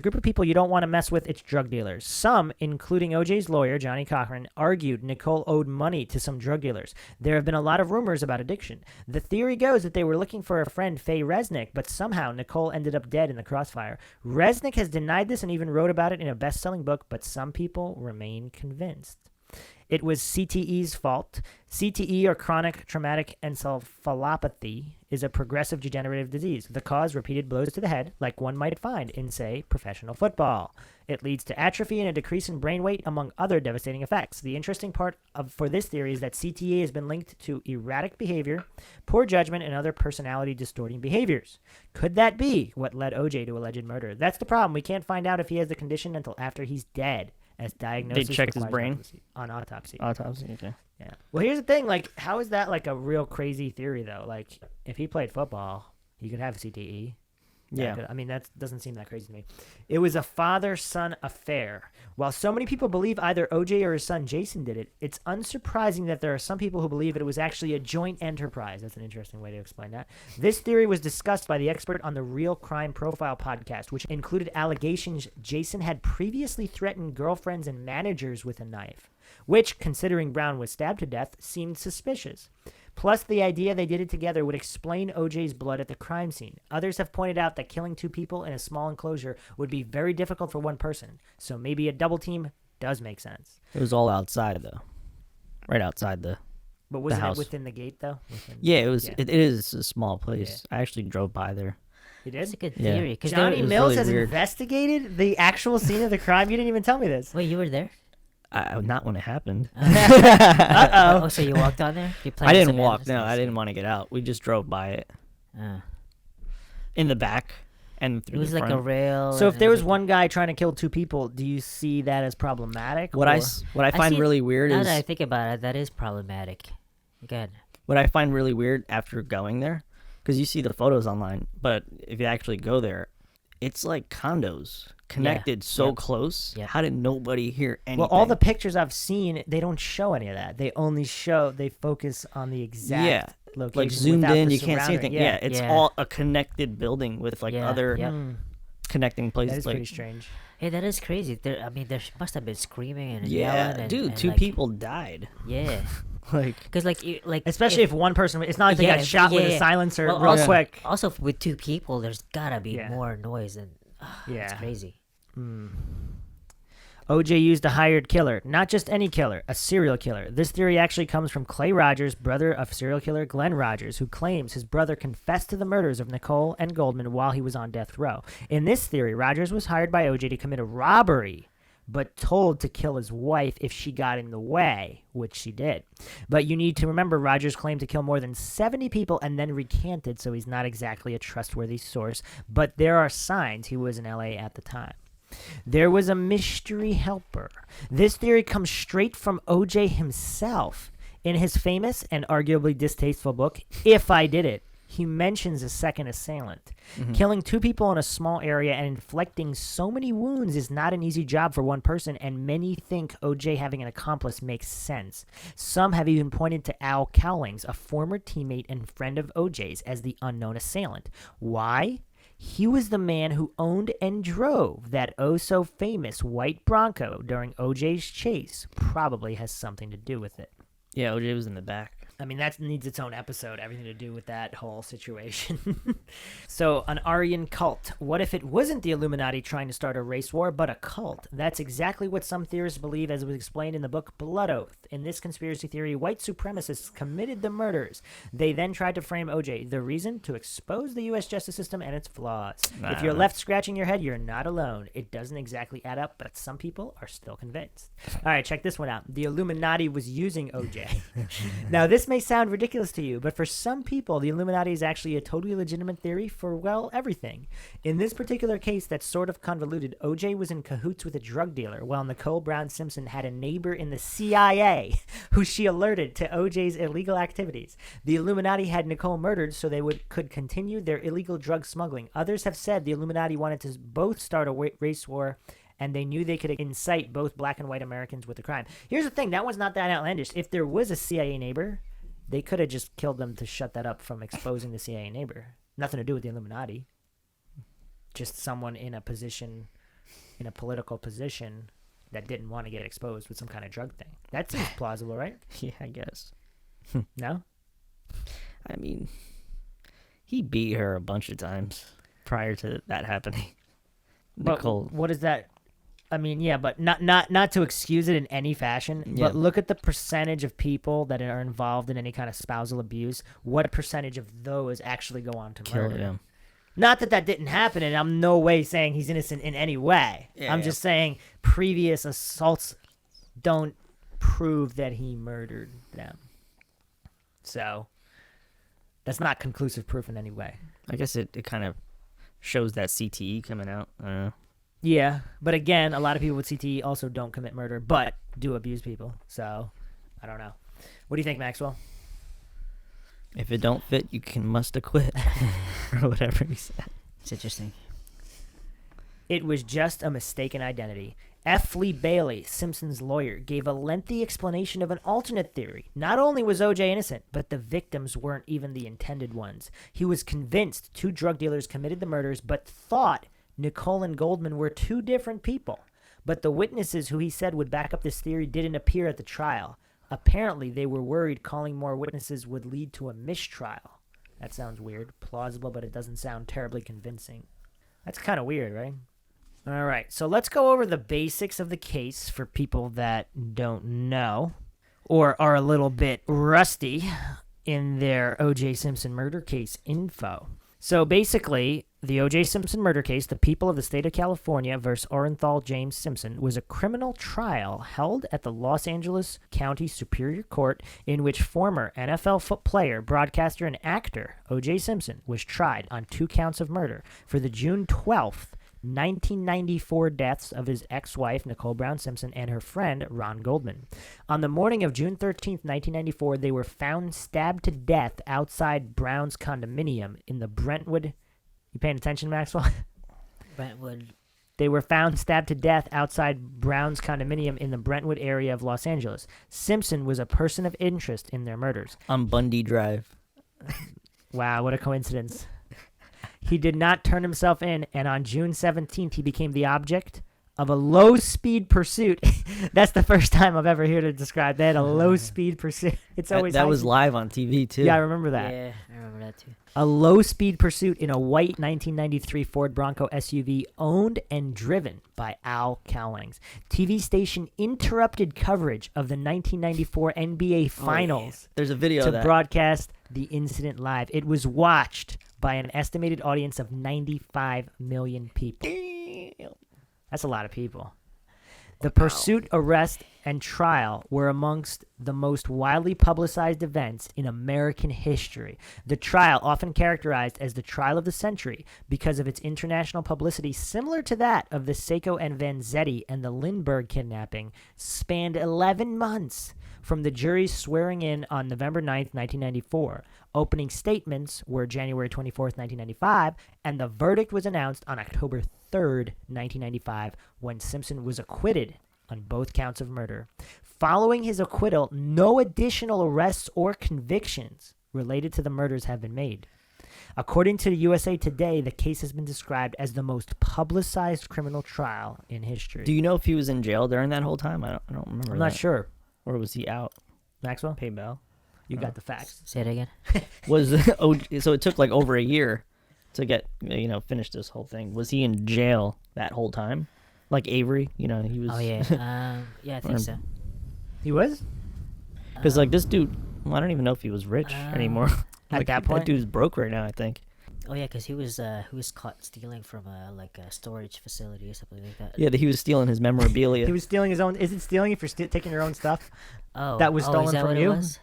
group of people you don't want to mess with, it's drug dealers. Some, including OJ's lawyer Johnny Cochran, argued Nicole owed money to some drug dealers. There have been a lot of rumors about addiction. The theory goes that they were looking for a friend, Faye Resnick, but somehow Nicole ended up dead in the crossfire. Resnick has denied this and even wrote about it in a best-selling book, but some people remain convinced. It was CTE's fault. CTE, or chronic traumatic encephalopathy, is a progressive degenerative disease. The cause, repeated blows to the head, like one might find in, say, professional football. It leads to atrophy and a decrease in brain weight, among other devastating effects. The interesting part for this theory is that CTE has been linked to erratic behavior, poor judgment, and other personality-distorting behaviors. Could that be what led OJ to alleged murder? That's the problem. We can't find out if he has the condition until after he's dead. As diagnosis They checked his requires brain? on autopsy. Autopsy, okay. Yeah. Well, here's the thing. Like, how is that like a real crazy theory though? Like, if he played football, he could have CTE. Yeah. I mean, that doesn't seem that crazy to me. It was a father-son affair. While so many people believe either OJ or his son Jason did it, it's unsurprising that there are some people who believe it was actually a joint enterprise. That's an interesting way to explain that. This theory was discussed by the expert on the Real Crime Profile podcast, which included allegations Jason had previously threatened girlfriends and managers with a knife, which, considering Brown was stabbed to death, seemed suspicious. Plus, the idea they did it together would explain OJ's blood at the crime scene. Others have pointed out that killing 2 people in a small enclosure would be very difficult for one person, so maybe a double team does make sense. It was all outside though. Right outside the But wasn't house. it within the gate, though? Yeah, it was. Yeah. It is a small place. I actually drove by there. You That's did? a good Yeah. theory. Cause Johnny it was Mills really has weird. investigated the actual scene of the crime? You didn't even tell me this. Wait, you were there? Not when it happened. Uh-oh. Oh, so you walked on there? You I planted didn't some walk. evidence? No, I didn't want to get out. We just drove by it Uh, in the back. and It through was the like a front. rail. So and if there it was like- one guy trying to kill 2 people, do you see that as problematic? What or- what I find see- really weird now is that I think about it, that is problematic. Again, what I find really weird after going there, because you see the photos online, but if you actually go there, it's like condos connected so Yep. close. Yep. How did nobody hear anything? Well, all the pictures I've seen, they don't show any of that. They only they focus on the exact location. like zoomed without in, the you can't see surrounding- anything. Yeah, it's Yeah. all a connected building with like Yeah, other yep. connecting places. That is like, pretty strange. hey, that is crazy. There must have been screaming and yeah, yelling. And, dude, and 2 like, people died. Yeah, Like, because like Especially if one person, it's not like they Yeah, got shot with a yeah. silencer well, real also, quick. Also, with 2 people, there's gotta be Yeah. more noise and Yeah. it's crazy. OJ used a hired killer, not just any killer, a serial killer. This theory actually comes from Clay Rogers, brother of serial killer Glenn Rogers, who claims his brother confessed to the murders of Nicole and Goldman while he was on death row. In this theory, Rogers was hired by OJ to commit a robbery, but told to kill his wife if she got in the way, which she did. But you need to remember Rogers claimed to kill more than 70 people and then recanted, so he's not exactly a trustworthy source, but there are signs he was in LA at the time. There was a mystery helper. This theory comes straight from OJ himself. In his famous and arguably distasteful book, If I Did It, he mentions a second assailant. Killing 2 people in a small area and inflicting so many wounds is not an easy job for one person, and many think OJ having an accomplice makes sense. Some have even pointed to Al Cowlings, a former teammate and friend of OJ's, as the unknown assailant. Why? He was the man who owned and drove that oh-so-famous white Bronco during OJ's chase. Probably has something to do with it. yeah, OJ was in the back. I mean, that needs its own episode, everything to do with that whole situation. So, an Aryan cult. What if it wasn't the Illuminati trying to start a race war, but a cult? That's exactly what some theorists believe, as was explained in the book Blood Oath. In this conspiracy theory, white supremacists committed the murders. They then tried to frame OJ. The reason? To expose the U.S. justice system and its flaws. If you're left scratching your head, you're not alone. It doesn't exactly add up, but some people are still convinced. All right, check this one out. The Illuminati was using OJ. Now, this may sound ridiculous to you, but for some people, the Illuminati is actually a totally legitimate theory for, well, everything. In this particular case that's sort of convoluted, OJ was in cahoots with a drug dealer, while Nicole Brown Simpson had a neighbor in the CIA who she alerted to OJ's illegal activities. The Illuminati had Nicole murdered so they could continue their illegal drug smuggling. Others have said the Illuminati wanted to both start a race war, and they knew they could incite both black and white Americans with the crime. Here's the thing, that one's not that outlandish. If there was a CIA neighbor, they could have just killed them to shut that up from exposing the CIA neighbor. Nothing to do with the Illuminati. Just someone in a position, in a political position, that didn't want to get exposed with some kind of drug thing. That seems plausible, right? Yeah, I guess. No? I mean, he beat her a bunch of times prior to that happening. Nicole. But what is that? I mean, yeah, but not to excuse it in any fashion, Yeah. but look at the percentage of people that are involved in any kind of spousal abuse. What percentage of those actually go on to Killed murder? him. Not that didn't happen, and I'm no way saying he's innocent in any way. Yeah, I'm yeah. just saying previous assaults don't prove that he murdered them. So that's not conclusive proof in any way. I guess it kind of shows that CTE coming out. I don't know. Yeah, but again, a lot of people with CTE also don't commit murder, but do abuse people. So I don't know. What do you think, Maxwell? If it don't fit, you must acquit. Or whatever he said. It's interesting. It was just a mistaken identity. F. Lee Bailey, Simpson's lawyer, gave a lengthy explanation of an alternate theory. Not only was OJ innocent, but the victims weren't even the intended ones. He was convinced 2 drug dealers committed the murders, but thought Nicole and Goldman were 2 different people. But the witnesses who he said would back up this theory didn't appear at the trial. Apparently, they were worried calling more witnesses would lead to a mistrial. That sounds weird. Plausible, but it doesn't sound terribly convincing. That's kind of weird, right? All right, so let's go over the basics of the case for people that don't know or are a little bit rusty in their O.J. Simpson murder case info. So basically, the O.J. Simpson murder case, the people of the state of California versus Orenthal James Simpson, was a criminal trial held at the Los Angeles County Superior Court in which former NFL player, broadcaster, and actor O.J. Simpson was tried on 2 counts of murder for the June 12th, 1994 deaths of his ex-wife, Nicole Brown Simpson, and her friend, Ron Goldman. On the morning of June 13th, 1994, they were found stabbed to death outside Brown's condominium in the Brentwood... You paying attention, Maxwell? Brentwood. They were found stabbed to death outside Brown's condominium in the Brentwood area of Los Angeles. Simpson was a person of interest in their murders. On Bundy Drive. Wow, what a coincidence. He did not turn himself in, and on June 17th, he became the object of a low-speed pursuit. That's the first time I've ever heard it described. They had a low-speed pursuit. It's always that was live on TV, too. Yeah, I remember that. Yeah, I remember that too. A low-speed pursuit in a white 1993 Ford Bronco SUV owned and driven by Al Cowlings. TV station interrupted coverage of the 1994 NBA Finals There's a video to of that. broadcast the incident live. It was watched by an estimated audience of 95 million people. Damn. That's a lot of people. The pursuit, arrest, and trial were amongst the most widely publicized events in American history. The trial, often characterized as the trial of the century because of its international publicity similar to that of the Seiko and Vanzetti and the Lindbergh kidnapping, spanned 11 months from the jury's swearing in on November 9th, 1994. Opening statements were January 24th, 1995, and the verdict was announced on October 3rd, 1995, when Simpson was acquitted on both counts of murder. Following his acquittal, no additional arrests or convictions related to the murders have been made. According to USA Today, the case has been described as the most publicized criminal trial in history. Do you know if he was in jail during that whole time? I don't remember. I'm not sure. Or was he out? Maxwell, Pay bail. you got the facts. Say it again. So it took like over a year to get finish this whole thing. Was he in jail that whole time? Like Avery, he was. Oh yeah. Yeah, I think so. He was? Because like this dude, well, I don't even know if he was rich anymore. At Like, that point? that dude's broke right now, I think. Oh yeah, because he was caught stealing from a storage facility or something like that. Yeah, that he was stealing his memorabilia. He was stealing his own. Is it stealing if you're taking your own stuff? Oh, That was is stolen that from what it you? was?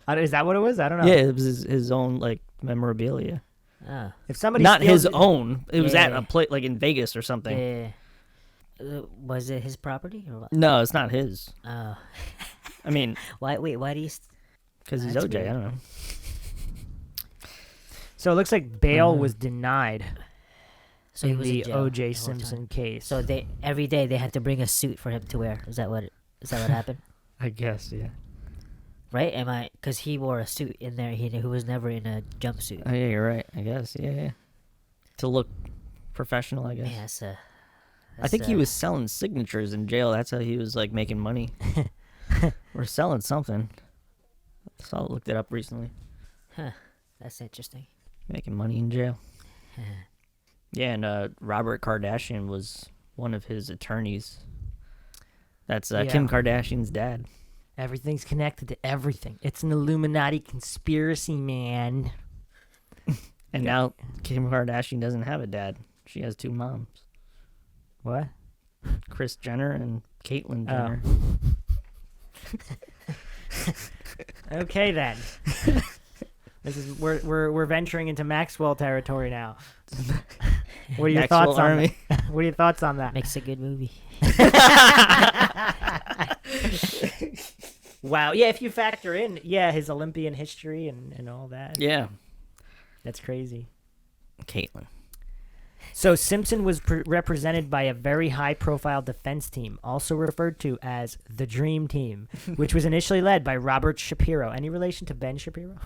Is that what it was? I don't know. Yeah, it was his own like memorabilia. Oh, If somebody Not steals his own. It was at Yeah. a place like in Vegas or something. yeah. Was it his property or what? No, it's not his. Oh, I mean, why? Wait, why do you? because he's That's OJ. weird. I don't know. So it looks like bail was denied So he in was the in jail O.J. the whole time. Simpson case. So every day they had to bring a suit for him to wear. Is that what happened? I guess, yeah. Right? Because he wore a suit in there. He was never in a jumpsuit. Oh yeah, you're right. I guess, yeah. To look professional, I guess. Man, that's I think he was selling signatures in jail. That's how he was like making money. Or selling something. So I looked it up recently. Huh. That's interesting. Making money in jail. Yeah, and Robert Kardashian was one of his attorneys. That's Kim Kardashian's dad. Everything's connected to everything. It's an Illuminati conspiracy, man. And now Kim Kardashian doesn't have a dad. She has 2 moms. What? Kris Jenner and Caitlyn Jenner. Okay then. This is we're venturing into Maxwell territory now. What are your Maxwell thoughts on Army. that? What are your thoughts on that? Makes a good movie. Wow. Yeah, if you factor in, his Olympian history and all that. Yeah. That's crazy. Caitlyn. So Simpson was represented by a very high-profile defense team, also referred to as the Dream Team, which was initially led by Robert Shapiro. Any relation to Ben Shapiro?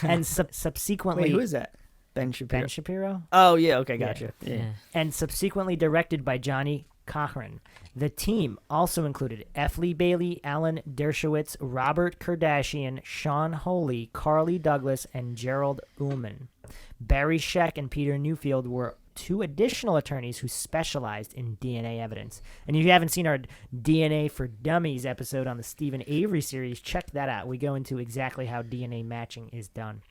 And subsequently... Wait, who is that? Ben Shapiro. Ben Shapiro? Oh, yeah, okay, gotcha. Yeah. And subsequently directed by Johnny Cochran. The team also included F. Lee Bailey, Alan Dershowitz, Robert Kardashian, Sean Holey, Carly Douglas, and Gerald Ullman. Barry Scheck and Peter Newfield were 2 additional attorneys who specialized in DNA evidence. And if you haven't seen our DNA for Dummies episode on the Stephen Avery series, check that out. We go into exactly how DNA matching is done.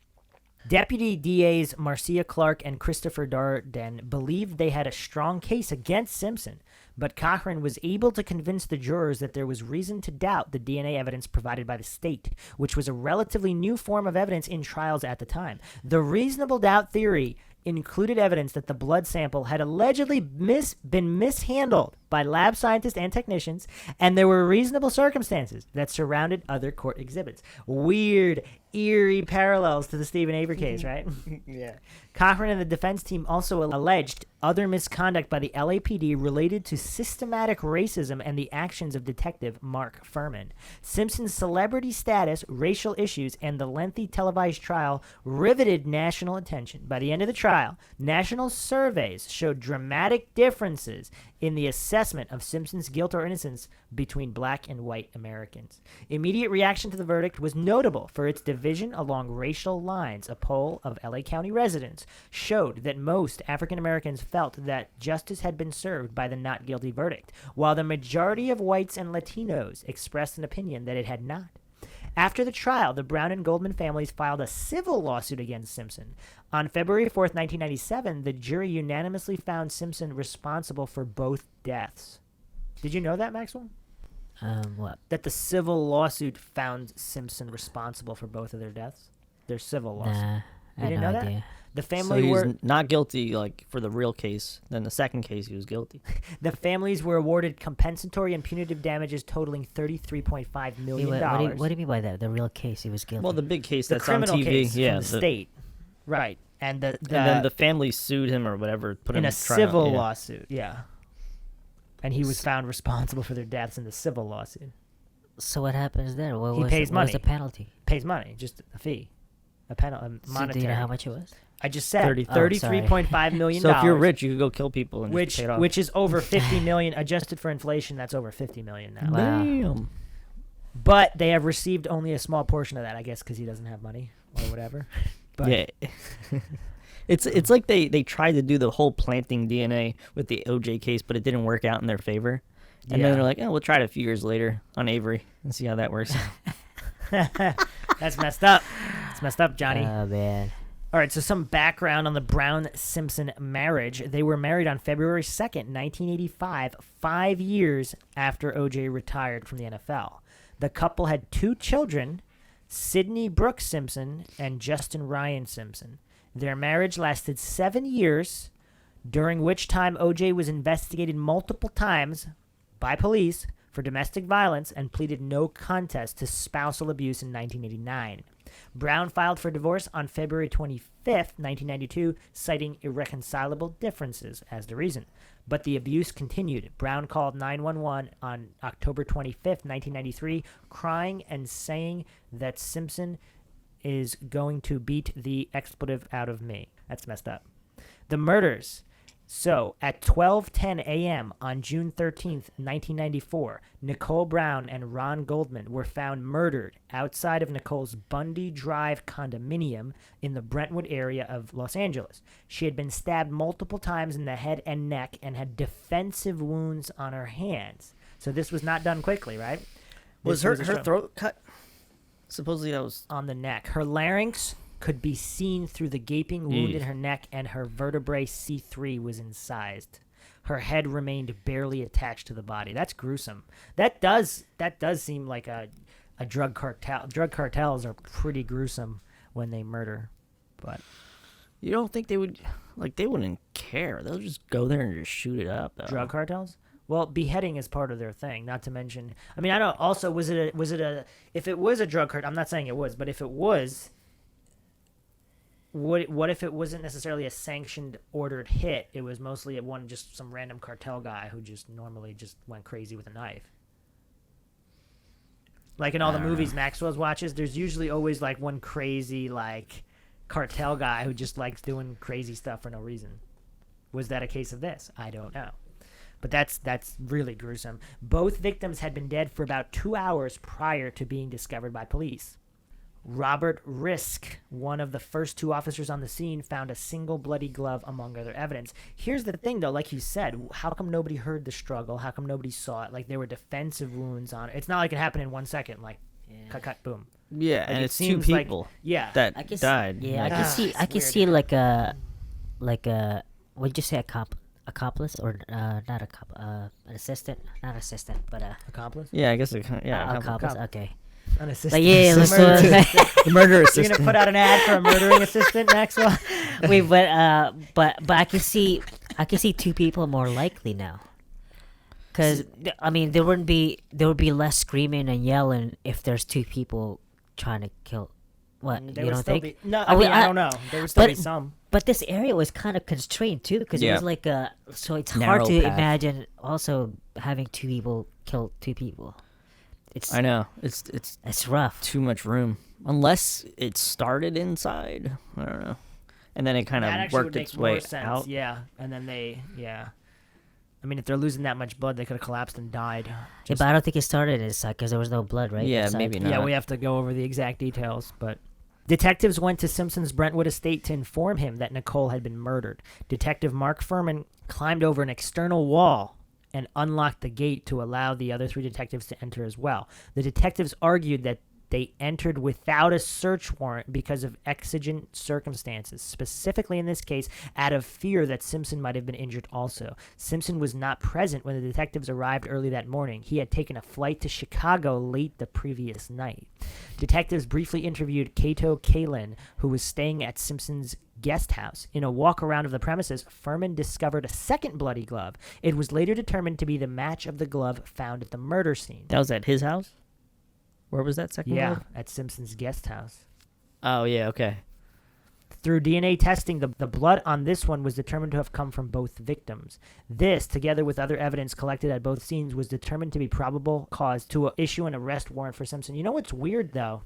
Deputy DAs Marcia Clark and Christopher Darden believed they had a strong case against Simpson, but Cochran was able to convince the jurors that there was reason to doubt the DNA evidence provided by the state, which was a relatively new form of evidence in trials at the time. The reasonable doubt theory included evidence that the blood sample had allegedly been mishandled by lab scientists and technicians, and there were reasonable circumstances that surrounded other court exhibits. Weird, eerie parallels to the Stephen Avery case, right? Yeah. Cochran and the defense team also alleged other misconduct by the LAPD related to systematic racism and the actions of Detective Mark Furman. Simpson's celebrity status, racial issues, and the lengthy televised trial riveted national attention. By the end of the trial, national surveys showed dramatic differences in the assessment of Simpson's guilt or innocence between black and white Americans. Immediate reaction to the verdict was notable for its division along racial lines. A poll of LA County residents showed that most African Americans felt that justice had been served by the not guilty verdict, while the majority of whites and Latinos expressed an opinion that it had not. After the trial, the Brown and Goldman families filed a civil lawsuit against Simpson. On February 4th, 1997, the jury unanimously found Simpson responsible for both deaths. Did you know that, Maxwell? What? That the civil lawsuit found Simpson responsible for both of their deaths? Their civil lawsuit. Nah, You I had didn't no know idea. that? The So family he's were not guilty, like, for the real case. Then the second case, he was guilty. the families were awarded compensatory and punitive damages totaling $33.5 million. What do you mean by that? The real case, he was guilty. Well, the big case The that's on criminal TV. case Yeah. from the state. Right. And and then the family sued him or whatever, put him in a trial. civil Yeah. lawsuit, yeah. And he was found responsible for their deaths in the civil lawsuit. So what happens there? What He was pays what was money. the penalty? Pays money, just a fee, a penalty, So monetary. do you know how much it was? I just said 30 $33.5 million. So if you're rich, you could go kill people and just pay it off. which is over 50 million adjusted for inflation. That's over 50 million now. Wow. Damn. But they have received only a small portion of that, I guess, because he doesn't have money or whatever. But Yeah. It's like they tried to do the whole planting DNA with the OJ case, but it didn't work out in their favor. And Yeah. then they're like, oh, we'll try it a few years later on Avery and see how that works. that's messed up. It's messed up, Johnny. Oh man. All right, so some background on the Brown-Simpson marriage. They were married on February 2nd, 1985, 5 years after O.J. retired from the NFL. The couple had 2 children, Sidney Brooks Simpson and Justin Ryan Simpson. Their marriage lasted 7 years, during which time O.J. was investigated multiple times by police for domestic violence and pleaded no contest to spousal abuse in 1989. Brown filed for divorce on February 25th, 1992, citing irreconcilable differences as the reason. But the abuse continued. Brown called 911 on October 25th, 1993, crying and saying that Simpson is going to beat the expletive out of me. That's messed up. The murders. So, at 12:10 a.m. on June 13th, 1994, Nicole Brown and Ron Goldman were found murdered outside of Nicole's Bundy Drive condominium in the Brentwood area of Los Angeles. She had been stabbed multiple times in the head and neck and had defensive wounds on her hands. So this was not done quickly, right? Was This her a throat cut? Supposedly that was... on the neck. Her larynx could be seen through the gaping wound in Eesh. her neck, and her vertebrae C3 was incised. Her head remained barely attached to the body. That's gruesome. That does seem like a drug cartel. Drug cartels are pretty gruesome when they murder, but You don't think they would... Like, they wouldn't care. They'll just go there and just shoot it up, though. drug cartels. Well, beheading is part of their thing. Not to mention, I mean, I don't. Also, was it a? If it was a drug cartel, I'm not saying it was, but if it was, what if it wasn't necessarily a sanctioned, ordered hit? It was mostly just some random cartel guy who just normally just went crazy with a knife. Like in all the movies Maxwell's watches, there's usually always like one crazy like cartel guy who just likes doing crazy stuff for no reason. Was that a case of this? I don't know. But that's really gruesome. Both victims had been dead for about 2 hours prior to being discovered by police. Robert Risk, one of the first 2 officers on the scene, found a single bloody glove among other evidence. Here's the thing, though, like you said, how come nobody heard the struggle? How come nobody saw it? Like, there were defensive wounds on it. It's not like it happened in 1 second, like, cut, boom. Yeah, Like, and it it's two seems like- people yeah. I that can died. Yeah, Like, I can Ah, see. it's I can weird. see like a what'd you say? Accomplice or not an assistant? Not assistant, but Accomplice? yeah, I guess it kind yeah. accomplice. Okay. An assistant. Like yeah, let's Murder assistant. The murder You're assistant. gonna put out an ad for a murdering assistant, Maxwell? wait, but I can see two people more likely now. Because I mean, there would be less screaming and yelling if there's two people trying to kill. What There you would don't still think? Be, no, I I mean, mean, I don't know. There would still be some. But this area was kind of constrained too, because it Yeah. was like so it's Narrow hard to path. imagine also having two people kill two people. I know it's rough. too much room unless it started inside. I don't know, and then it kind That of actually would worked make its more way sense. out. Yeah, and then I mean, if they're losing that much blood, they could have collapsed and died. Yeah, Just- but I don't think it started inside because there was no blood, right? Yeah, inside? maybe yeah, not. we have to go over the exact details, but detectives went to Simpson's Brentwood estate to inform him that Nicole had been murdered. Detective Mark Furman climbed over an external wall and unlocked the gate to allow the other three detectives to enter as well. The detectives argued that they entered without a search warrant because of exigent circumstances, specifically in this case, out of fear that Simpson might have been injured also. Simpson was not present when the detectives arrived early that morning. He had taken a flight to Chicago late the previous night. Detectives briefly interviewed Cato Kalin, who was staying at Simpson's guest house. In a walk around of the premises, Furman discovered a second bloody glove. It was later determined to be the match of the glove found at the murder scene. That was at his house. Where was that second? Yeah, glove? at Simpson's guest house. Oh yeah. Okay. Through DNA testing, the blood on this one was determined to have come from both victims. This, together with other evidence collected at both scenes, was determined to be probable cause to issue an arrest warrant for Simpson. You know what's weird, though?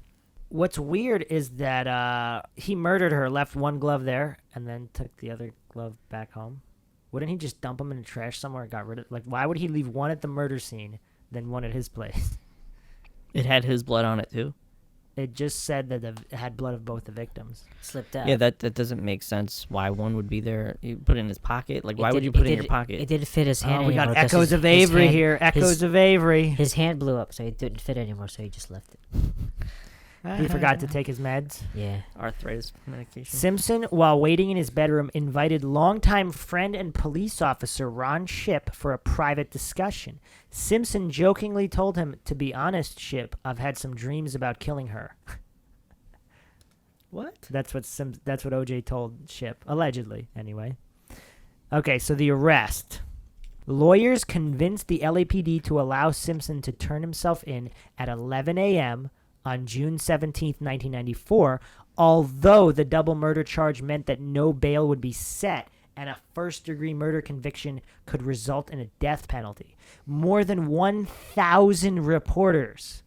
What's weird is that he murdered her, left one glove there, and then took the other glove back home. Wouldn't he just dump them in the trash somewhere and got rid of it? Like, why would he leave one at the murder scene, then one at his place? It had his blood on it too. It just said that it had blood of both the victims. Slipped out. Yeah, that doesn't make sense. Why one would be there? You put it in his pocket. Like, It why would did- you put it in did- your pocket? It didn't fit his hand Oh, we got anymore 'cause echoes his- of his Avery hand- here. Echoes his- of Avery. His hand blew up, so it didn't fit anymore, so he just left it. He forgot to take his meds. Yeah. Arthritis medication. Simpson, while waiting in his bedroom, invited longtime friend and police officer Ron Shipp for a private discussion. Simpson jokingly told him, "To be honest, Shipp, I've had some dreams about killing her." What? That's what OJ told Shipp, allegedly, anyway. Okay, so the arrest. Lawyers convinced the LAPD to allow Simpson to turn himself in at 11 a.m. on June 17, 1994, although the double murder charge meant that no bail would be set and a first-degree murder conviction could result in a death penalty. More than 1,000 reporters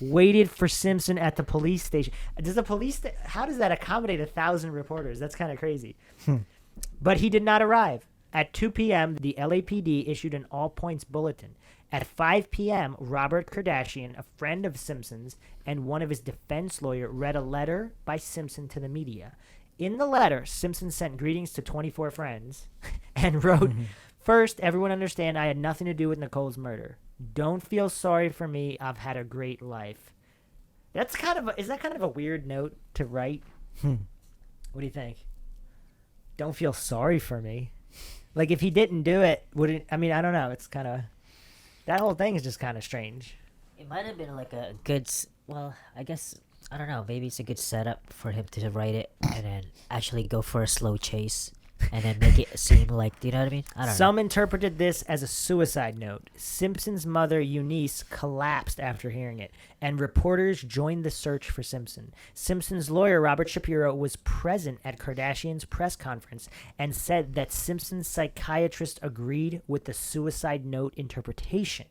waited for Simpson at the police station. How does that accommodate 1,000 reporters? That's kind of crazy. But he did not arrive. At 2 p.m., the LAPD issued an all-points bulletin. At 5 p.m., Robert Kardashian, a friend of Simpson's and one of his defense lawyer, read a letter by Simpson to the media. In the letter, Simpson sent greetings to 24 friends and wrote, "First, everyone understand I had nothing to do with Nicole's murder. Don't feel sorry for me. I've had a great life." Is that kind of a weird note to write? What do you think? Don't feel sorry for me. Like, if he didn't do it, I don't know. It's kind of, that whole thing is just kind of strange. It might have been like a good, well, I guess, I don't know, maybe it's a good setup for him to write it and then actually go for a slow chase and then make it seem like, do you know what I mean? I don't know. Some interpreted this as a suicide note. Simpson's mother, Eunice, collapsed after hearing it, and reporters joined the search for Simpson. Simpson's lawyer, Robert Shapiro, was present at Kardashian's press conference and said that Simpson's psychiatrist agreed with the suicide note interpretation.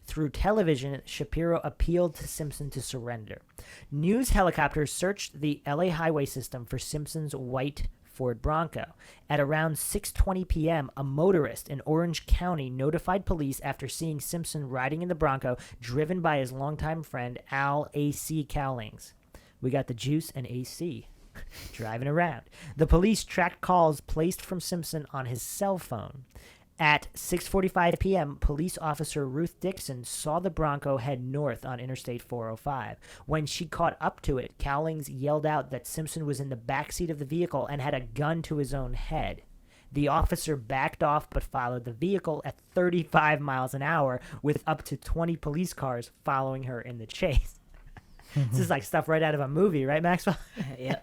Through television, Shapiro appealed to Simpson to surrender. News helicopters searched the LA highway system for Simpson's white Ford Bronco. At around 6:20 p.m., a motorist in Orange County notified police after seeing Simpson riding in the Bronco, driven by his longtime friend Al A.C. Cowlings. We got the juice and AC driving around. The police tracked calls placed from Simpson on his cell phone. At 6:45 p.m., police officer Ruth Dixon saw the Bronco head north on Interstate 405. When she caught up to it, Cowlings yelled out that Simpson was in the backseat of the vehicle and had a gun to his own head. The officer backed off but followed the vehicle at 35 miles an hour with up to 20 police cars following her in the chase. This is like stuff right out of a movie, right, Maxwell? Yeah.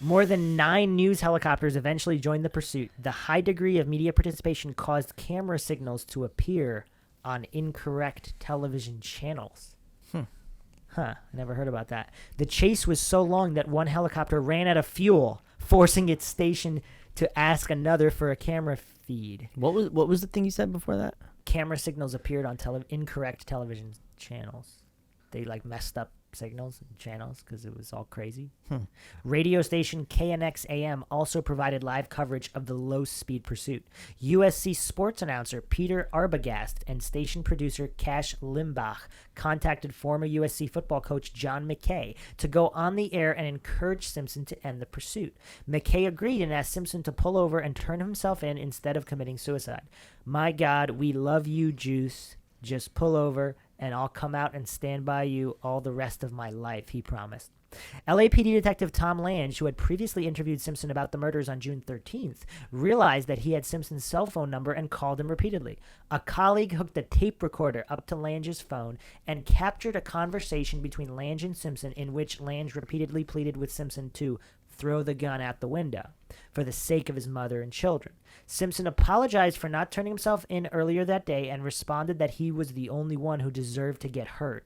More than 9 news helicopters eventually joined the pursuit. The high degree of media participation caused camera signals to appear on incorrect television channels. I never heard about that. The chase was so long that one helicopter ran out of fuel, forcing its station to ask another for a camera feed. What was the thing you said before that? Camera signals appeared on incorrect television channels. They like messed up signals and channels because it was all crazy. Radio station KNX AM also provided live coverage of the low-speed pursuit. USC sports announcer Peter Arbogast and station producer Cash Limbach contacted former USC football coach John McKay to go on the air and encourage Simpson to end the pursuit. McKay agreed and asked Simpson to pull over and turn himself in instead of committing suicide. "My God, we love you, Juice. Just pull over and I'll come out and stand by you all the rest of my life," he promised. LAPD detective Tom Lange, who had previously interviewed Simpson about the murders on June 13th, realized that he had Simpson's cell phone number and called him repeatedly. A colleague hooked a tape recorder up to Lange's phone and captured a conversation between Lange and Simpson in which Lange repeatedly pleaded with Simpson to throw the gun out the window for the sake of his mother and children. Simpson apologized for not turning himself in earlier that day and responded that he was the only one who deserved to get hurt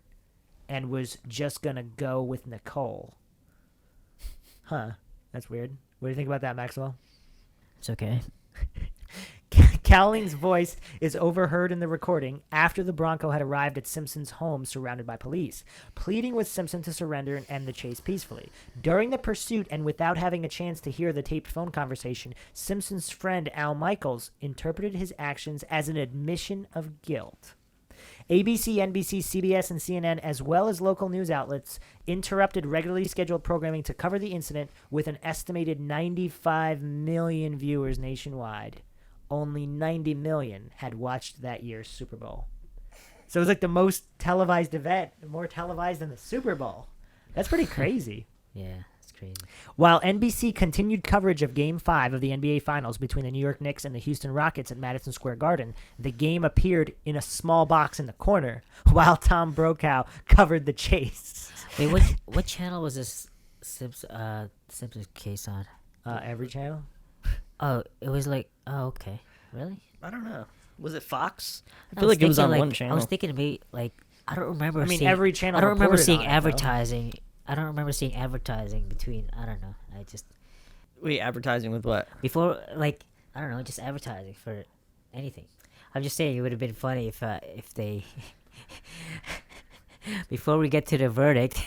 and was just gonna go with Nicole. That's weird. What do you think about that, Maxwell? It's okay. Cowling's voice is overheard in the recording after the Bronco had arrived at Simpson's home surrounded by police, pleading with Simpson to surrender and end the chase peacefully. During the pursuit and without having a chance to hear the taped phone conversation, Simpson's friend Al Michaels interpreted his actions as an admission of guilt. ABC, NBC, CBS, and CNN, as well as local news outlets, interrupted regularly scheduled programming to cover the incident with an estimated 95 million viewers nationwide. Only 90 million had watched that year's Super Bowl. So it was like the most televised event, more televised than the Super Bowl. That's pretty crazy. Yeah, it's crazy. While NBC continued coverage of Game 5 of the NBA Finals between the New York Knicks and the Houston Rockets at Madison Square Garden, the game appeared in a small box in the corner while Tom Brokaw covered the chase. Wait, what channel was this Simpsons case on? Every channel? Oh, it was like, oh, okay. Really? I don't know. Was it Fox? I I feel like it was on thinking, one I channel. was thinking maybe, like, I don't remember I mean, seeing... every channel I don't remember reported seeing on it, though. advertising. I don't remember seeing advertising between... I don't know. I just... Wait, advertising with what? Before, like, I don't know, just advertising for anything. I'm just saying it would have been funny if they... Before we get to the verdict...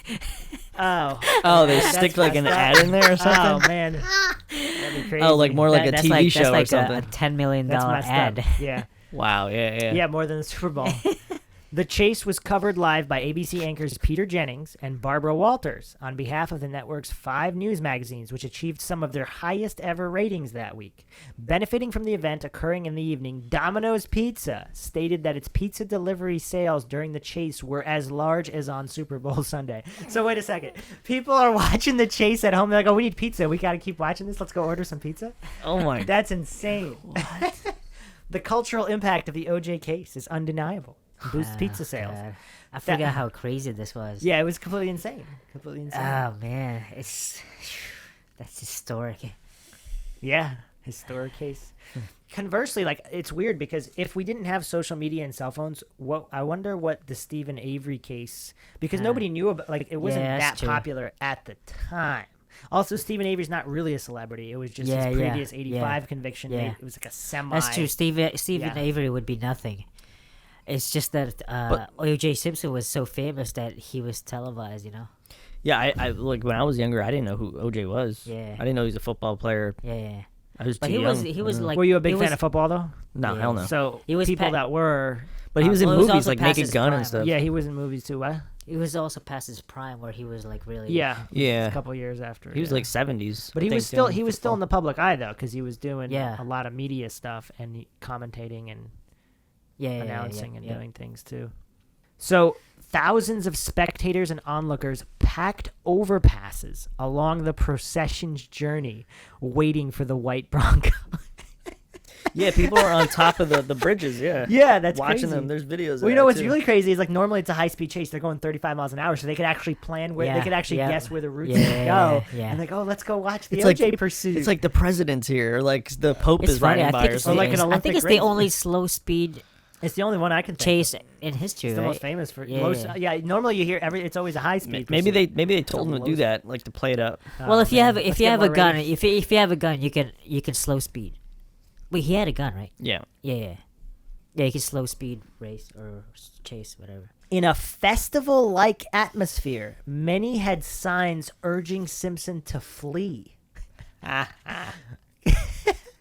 Oh, They stick like an ad in there or something? Oh, man. That'd be crazy. Oh, like more like a that's TV like, show that's like or something. a $10 million That's messed ad. up. Yeah. Wow, yeah. Yeah, more than the Super Bowl. The chase was covered live by ABC anchors Peter Jennings and Barbara Walters on behalf of the network's 5 news magazines, which achieved some of their highest ever ratings that week. Benefiting from the event occurring in the evening, Domino's Pizza stated that its pizza delivery sales during the chase were as large as on Super Bowl Sunday. So wait a second. People are watching the chase at home. They're like, oh, we need pizza. We got to keep watching this. Let's go order some pizza. Oh my. That's insane. The cultural impact of the OJ case is undeniable. It boosts pizza sales. God. I forgot how crazy this was. Yeah, it was completely insane. Oh man, that's historic. Yeah, historic case. Conversely, like, it's weird because if we didn't have social media and cell phones, I wonder what the Stephen Avery case, because nobody knew about, like, it wasn't Yeah, that that's true. popular at the time. Also, Stephen Avery's not really a celebrity. It was just Yeah, his yeah, previous 85 yeah, conviction. yeah. It was like a semi. That's true. Stephen Yeah. Avery would be nothing. It's just that O.J. Simpson was so famous that he was televised. You know. Yeah, I like when I was younger, I didn't know who OJ was. Yeah. I didn't know he was a football player. Yeah. I was But too he young. was like. Were you a big he fan was- of football, though? No, Yeah. hell no. So He was people pa- that were. But he was in well, it was movies also like past Naked his Gun prime, and stuff. Yeah, he was in movies too. What? It was also past his prime where he was like really. Yeah. Yeah. A couple years after. He was yeah. like 70s. But I he think, was still doing in the public eye though, because he was doing Yeah. a lot of media stuff and commentating and announcing and doing things too. So thousands of spectators and onlookers packed overpasses along the procession's journey, waiting for the white Bronco. Yeah, people are on top of the bridges. Yeah. Yeah, that's watching crazy. them. There's videos. Of Well, you know that, what's too. really crazy is like normally it's a high speed chase. They're going 35 miles an hour, so they could actually plan where they could actually guess where the route's gonna go. Yeah. And like, oh, let's go watch the It's OJ like pursuit. It's like the president's here, or like the Pope It's is funny. riding I by, think or it's, Or like something. an I think Olympic it's race. the only slow speed it's the only one I can think chase of. in history, It's the right? most famous for Yeah, low. yeah. Normally you hear it's always a high speed. Maybe pursuit. they told him to do low- that, like to play it up. Well, Oh, if you man. have Let's if you get have a more gun, ratings. if you have a gun, you can slow speed. Wait, he had a gun, right? Yeah. Yeah. You can slow speed race or chase, whatever. In a festival-like atmosphere, many had signs urging Simpson to flee.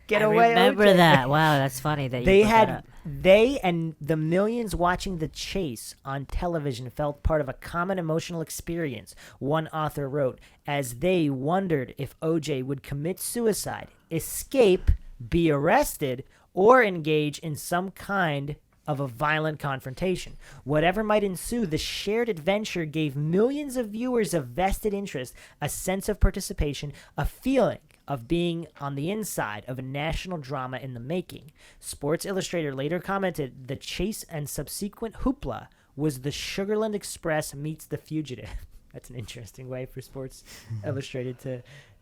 Get I away! remember OJ. that. Wow, that's funny that They you brought that had up. they and the millions watching the chase on television felt part of a common emotional experience, one author wrote, as they wondered if OJ would commit suicide, escape, be arrested, or engage in some kind of a violent confrontation. Whatever might ensue, the shared adventure gave millions of viewers a vested interest, a sense of participation, a feeling of being on the inside of a national drama in the making. Sports Illustrated later commented, the chase and subsequent hoopla was the Sugarland Express meets the Fugitive. That's an interesting way for Sports Illustrated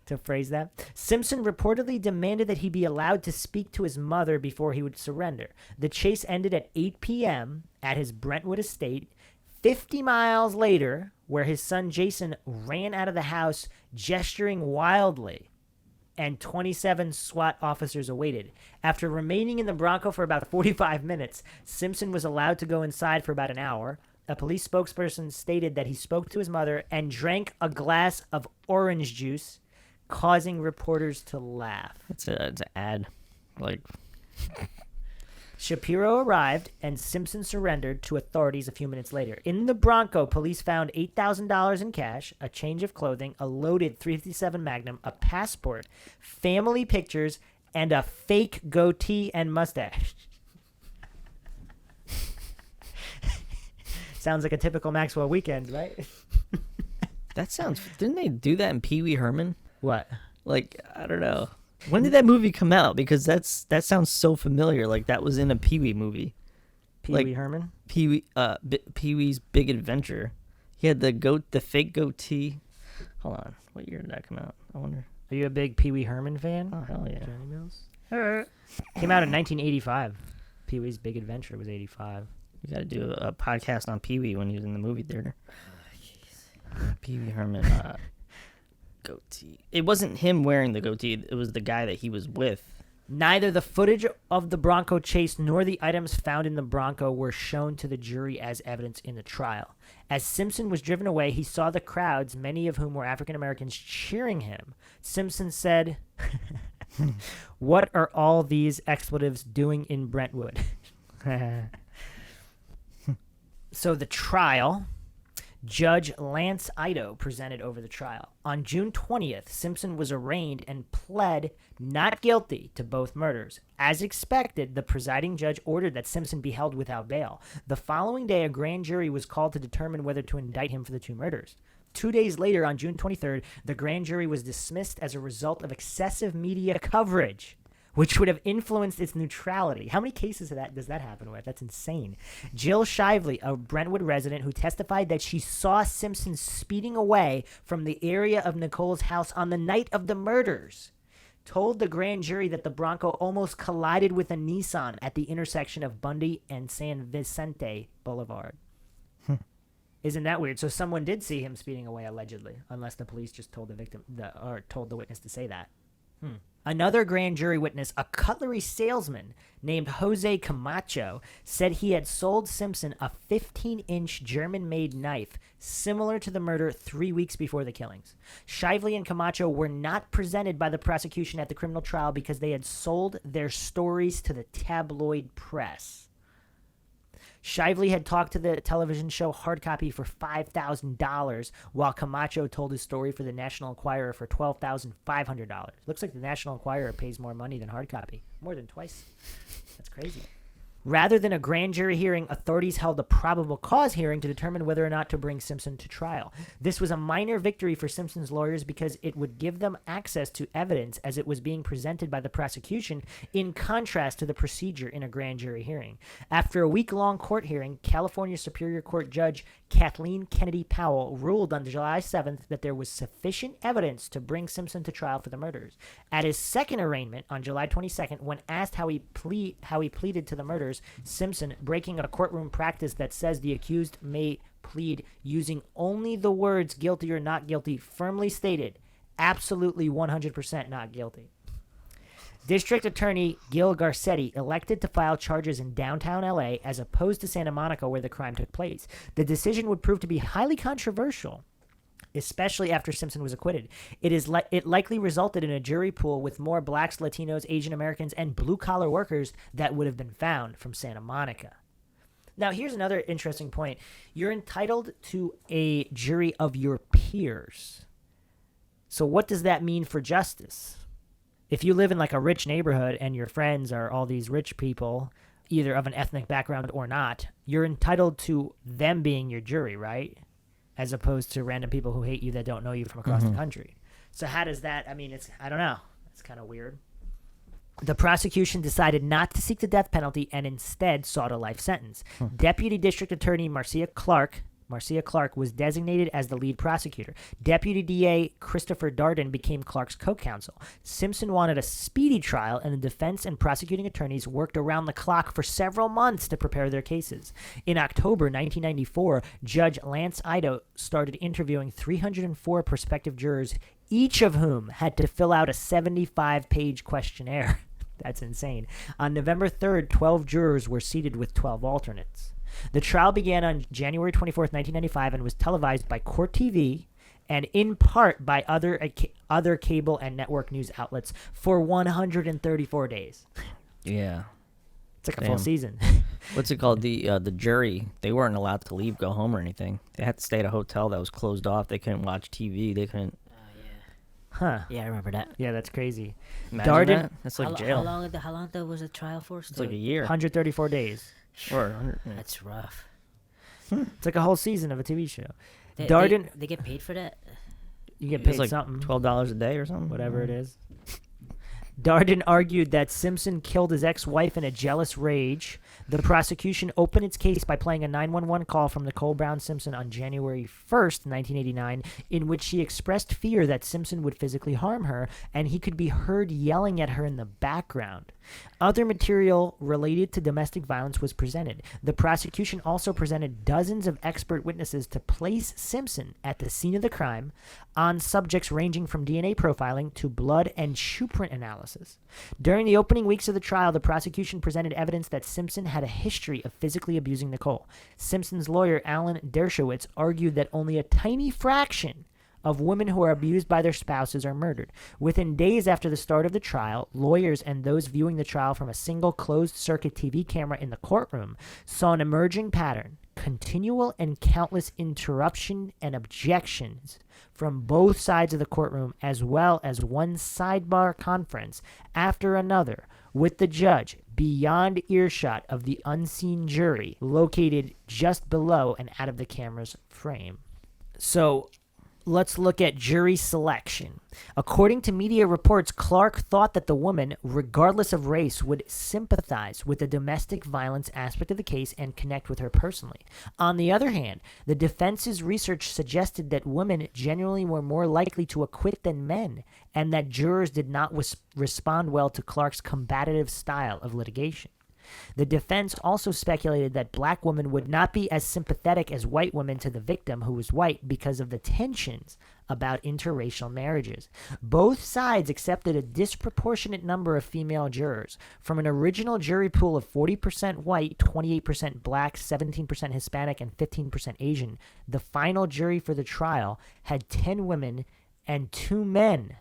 to phrase that. Simpson reportedly demanded that he be allowed to speak to his mother before he would surrender. The chase ended at 8 p.m. at his Brentwood estate. 50 miles later, where his son Jason ran out of the house gesturing wildly, and 27 SWAT officers awaited. After remaining in the Bronco for about 45 minutes, Simpson was allowed to go inside for about an hour. A police spokesperson stated that he spoke to his mother and drank a glass of orange juice, causing reporters to laugh. It's an ad, like. Shapiro arrived, and Simpson surrendered to authorities a few minutes later. In the Bronco, police found $8,000 in cash, a change of clothing, a loaded .357 Magnum, a passport, family pictures, and a fake goatee and mustache. Sounds like a typical Maxwell weekend, right? That sounds. Didn't they do that in Pee Wee Herman? What? Like, I don't know. When did that movie come out? Because that sounds so familiar. Like that was in a Pee Wee movie. Pee Wee Like- Herman? Pee Wee's Big Adventure. He had the fake goatee. Hold on, what year did that come out? I wonder. Are you a big Pee Wee Herman fan? Oh hell yeah! Johnny Mills? Came out in 1985. Pee Wee's Big Adventure was 85. We got to do a podcast on Pee Wee when he was in the movie theater. Pee Wee Herman goatee. It wasn't him wearing the goatee. It was the guy that he was with. Neither the footage of the Bronco chase nor the items found in the Bronco were shown to the jury as evidence in the trial. As Simpson was driven away, he saw the crowds, many of whom were African Americans, cheering him. Simpson said, "What are all these expletives doing in Brentwood?" So the trial. Judge Lance Ido presided over the trial. On June 20th, Simpson was arraigned and pled not guilty to both murders. As expected, the presiding judge ordered that Simpson be held without bail. The following day, a grand jury was called to determine whether to indict him for the two murders. 2 days later, on June 23rd, the grand jury was dismissed as a result of excessive media coverage, which would have influenced its neutrality. How many cases of that does that happen with? That's insane. Jill Shively, a Brentwood resident who testified that she saw Simpson speeding away from the area of Nicole's house on the night of the murders, told the grand jury that the Bronco almost collided with a Nissan at the intersection of Bundy and San Vicente Boulevard. Isn't that weird? So someone did see him speeding away, allegedly, unless the police just told the victim or told the witness to say that. Another grand jury witness, a cutlery salesman named Jose Camacho, said he had sold Simpson a 15-inch German-made knife similar to the murder 3 weeks before the killings. Shively and Camacho were not presented by the prosecution at the criminal trial because they had sold their stories to the tabloid press. Shively had talked to the television show Hard Copy for $5,000, while Camacho told his story for the National Enquirer for $12,500. Looks like the National Enquirer pays more money than Hard Copy. More than twice. That's crazy. Rather than a grand jury hearing, authorities held a probable cause hearing to determine whether or not to bring Simpson to trial. This was a minor victory for Simpson's lawyers because it would give them access to evidence as it was being presented by the prosecution, in contrast to the procedure in a grand jury hearing. After a week-long court hearing, California Superior Court Judge Kathleen Kennedy Powell ruled on July 7th that there was sufficient evidence to bring Simpson to trial for the murders. At his second arraignment on July 22nd, when asked how he pleaded to the murders, Simpson, breaking a courtroom practice that says the accused may plead using only the words guilty or not guilty, firmly stated, absolutely 100% not guilty. District Attorney Gil Garcetti elected to file charges in downtown LA as opposed to Santa Monica where the crime took place. The decision would prove to be highly controversial, especially after Simpson was acquitted. It likely resulted in a jury pool with more blacks, Latinos, Asian Americans, and blue-collar workers that would have been found from Santa Monica. Now, here's another interesting point. You're entitled to a jury of your peers. So what does that mean for justice? If you live in like a rich neighborhood and your friends are all these rich people, either of an ethnic background or not, you're entitled to them being your jury, right? As opposed to random people who hate you that don't know you from across the country. So how does that, I don't know. It's kind of weird. The prosecution decided not to seek the death penalty and instead sought a life sentence. Deputy District Attorney Marcia Clark was designated as the lead prosecutor. Deputy DA Christopher Darden became Clark's co-counsel. Simpson wanted a speedy trial, and the defense and prosecuting attorneys worked around the clock for several months to prepare their cases. In October 1994, Judge Lance Ido started interviewing 304 prospective jurors, each of whom had to fill out a 75-page questionnaire. That's insane. On November 3rd, 12 jurors were seated with 12 alternates. The trial began on January 24th, 1995, and was televised by Court TV and in part by other cable and network news outlets for 134 days. Yeah. It's like a full season. What's it called? The jury, they weren't allowed to leave, go home or anything. They had to stay at a hotel that was closed off. They couldn't watch TV. They couldn't. Huh. Yeah, I remember that. Yeah, that's crazy. Imagine Darden, that? That's like jail. How long was the trial for? It's like a year. 134 days. Or 100. Yeah. That's rough. It's like a whole season of a TV show. They get paid for that? You get paid It's like something. $12 a day or something. Whatever it is. Darden argued that Simpson killed his ex-wife in a jealous rage. The prosecution opened its case by playing a 911 call from Nicole Brown Simpson on January 1st, 1989, in which she expressed fear that Simpson would physically harm her, and he could be heard yelling at her in the background. Other material related to domestic violence was presented. The prosecution also presented dozens of expert witnesses to place Simpson at the scene of the crime on subjects ranging from DNA profiling to blood and shoe print analysis. During the opening weeks of the trial, the prosecution presented evidence that Simpson had a history of physically abusing Nicole. Simpson's lawyer, Alan Dershowitz, argued that only a tiny fraction of women who are abused by their spouses are murdered. Within days after the start of the trial, lawyers and those viewing the trial from a single closed-circuit TV camera in the courtroom saw an emerging pattern: continual and countless interruption and objections from both sides of the courtroom, as well as one sidebar conference after another with the judge beyond earshot of the unseen jury located just below and out of the camera's frame. So let's look at jury selection. According to media reports, Clark thought that the woman, regardless of race, would sympathize with the domestic violence aspect of the case and connect with her personally. On the other hand, the defense's research suggested that women generally were more likely to acquit than men, and that jurors did not respond well to Clark's combative style of litigation. The defense also speculated that black women would not be as sympathetic as white women to the victim, who was white, because of the tensions about interracial marriages. Both sides accepted a disproportionate number of female jurors. From an original jury pool of 40% white, 28% black, 17% Hispanic, and 15% Asian, the final jury for the trial had 10 women and 2 men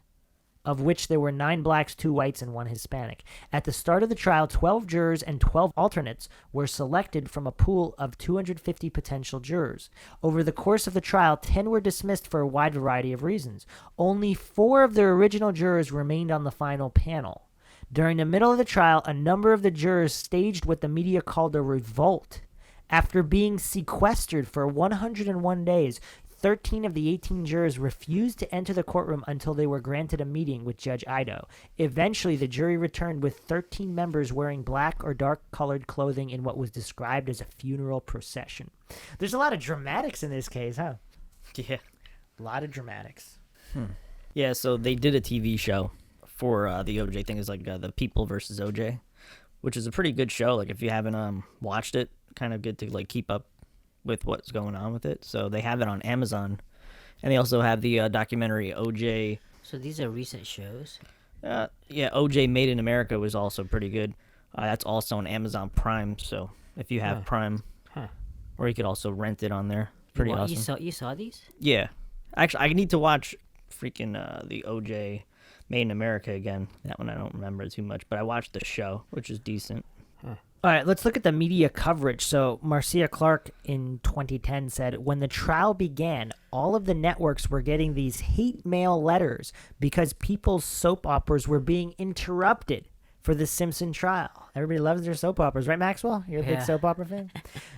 of which there were 9 blacks, 2 whites, and 1 Hispanic. At the start of the trial, 12 jurors and 12 alternates were selected from a pool of 250 potential jurors. Over the course of the trial, 10 were dismissed for a wide variety of reasons. Only 4 of the original jurors remained on the final panel. During the middle of the trial, a number of the jurors staged what the media called a revolt. After being sequestered for 101 days, 13 of the 18 jurors refused to enter the courtroom until they were granted a meeting with Judge Ido. Eventually, the jury returned with 13 members wearing black or dark-colored clothing in what was described as a funeral procession. There's a lot of dramatics in this case, huh? Yeah. A lot of dramatics. Yeah, so they did a TV show for the OJ thing. Is like The People versus OJ, which is a pretty good show. Like, if you haven't watched it, kind of good to like keep up with what's going on with it. So they have it on Amazon, and they also have the documentary OJ. So these are recent shows? Yeah, OJ Made in America was also pretty good. That's also on Amazon Prime, so if you have Prime, or you could also rent it on there. Pretty awesome. You saw these? Yeah. Actually, I need to watch freaking the OJ Made in America again. That one I don't remember too much, but I watched the show, which is decent. All right, let's look at the media coverage. So Marcia Clark in 2010 said, when the trial began, all of the networks were getting these hate mail letters because people's soap operas were being interrupted for the Simpson trial. Everybody loves their soap operas, right, Maxwell? You're a big soap opera fan?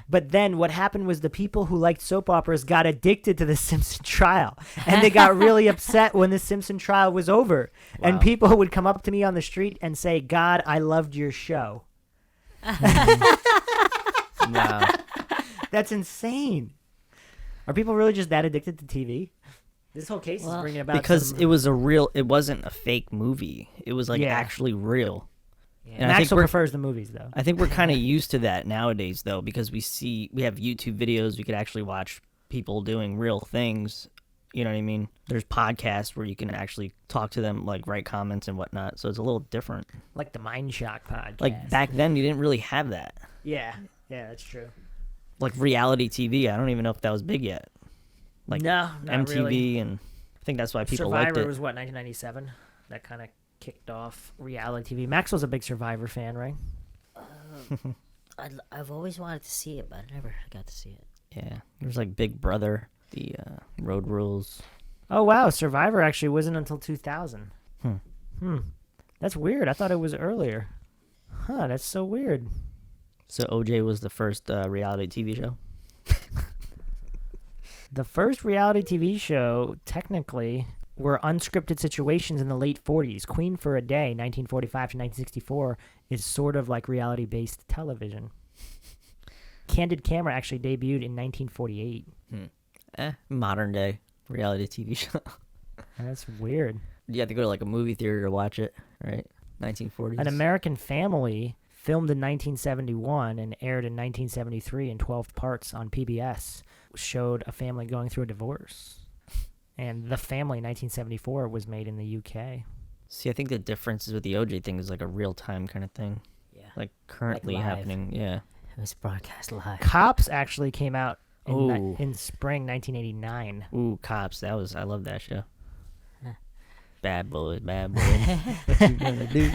But then what happened was the people who liked soap operas got addicted to the Simpson trial, and they got really upset when the Simpson trial was over. Wow. And people would come up to me on the street and say, God, I loved your show. Wow. That's insane. Are people really just that addicted to TV? This whole case is bringing about because it wasn't a fake movie. It was like actually real. Yeah. And Maxwell prefers the movies, though. I think we're kind of used to that nowadays, though, because we have YouTube videos. We could actually watch people doing real things. You know what I mean? There's podcasts where you can actually talk to them, like write comments and whatnot. So it's a little different. Like the Mindshock podcast. Like back then, you didn't really have that. Yeah, that's true. Like reality TV, I don't even know if that was big yet. Like no, not MTV, really. and I think that's why people Survivor liked it. was what, 1997? That kind of kicked off reality TV. Maxwell's a big Survivor fan, right? I've always wanted to see it, but I never got to see it. Yeah, there's like Big Brother, the Road Rules. Oh wow, Survivor actually wasn't until 2000. That's weird. I thought it was earlier. That's so weird. So OJ was the first reality TV show? The first reality TV show, technically, were unscripted situations in the late 40s. Queen for a Day, 1945 to 1964, is sort of like reality-based television. Candid Camera actually debuted in 1948. Modern day reality TV show. That's weird. You have to go to like a movie theater to watch it, right? 1940s. An American Family, filmed in 1971 and aired in 1973 in 12 parts on PBS, showed a family going through a divorce. And The Family, 1974, was made in the UK. See, I think the difference is with the OJ thing is like a real-time kind of thing. Yeah. Like currently Like live. happening, yeah. It was broadcast live. Cops actually came out Ooh. in spring 1989. Ooh, Cops. I love that show. Bad boys, bad boys. What you gonna do?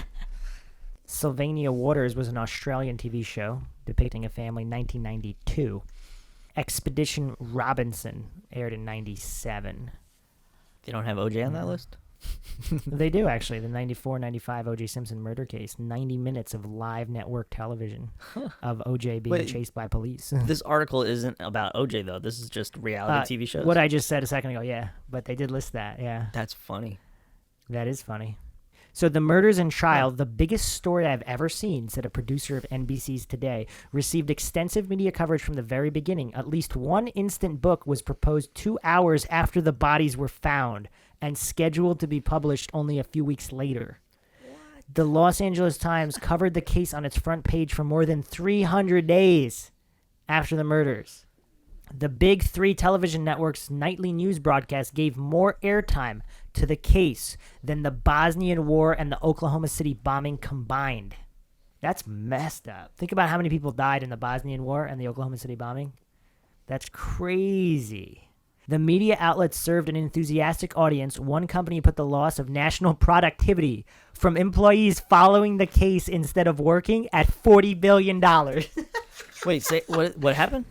Sylvania Waters was an Australian TV show depicting a family, 1992. Expedition Robinson aired in 97. They don't have OJ on that list? They do, actually. The 94-95 O.J. Simpson murder case. 90 minutes of live network television of O.J. being chased by police. This article isn't about OJ, though. This is just reality TV shows? What I just said a second ago, yeah. But they did list that, yeah. That's funny. That is funny. So the murders in trial, the biggest story I've ever seen, said a producer of NBC's Today, received extensive media coverage from the very beginning. At least one instant book was proposed 2 hours after the bodies were found and scheduled to be published only a few weeks later. What? The Los Angeles Times covered the case on its front page for more than 300 days after the murders. The big three television networks' nightly news broadcast gave more airtime to the case than the Bosnian War and the Oklahoma City bombing combined. That's messed up. Think about how many people died in the Bosnian War and the Oklahoma City bombing. That's crazy. The media outlets served an enthusiastic audience. One company put the loss of national productivity from employees following the case instead of working at $40 billion. Wait, say what happened?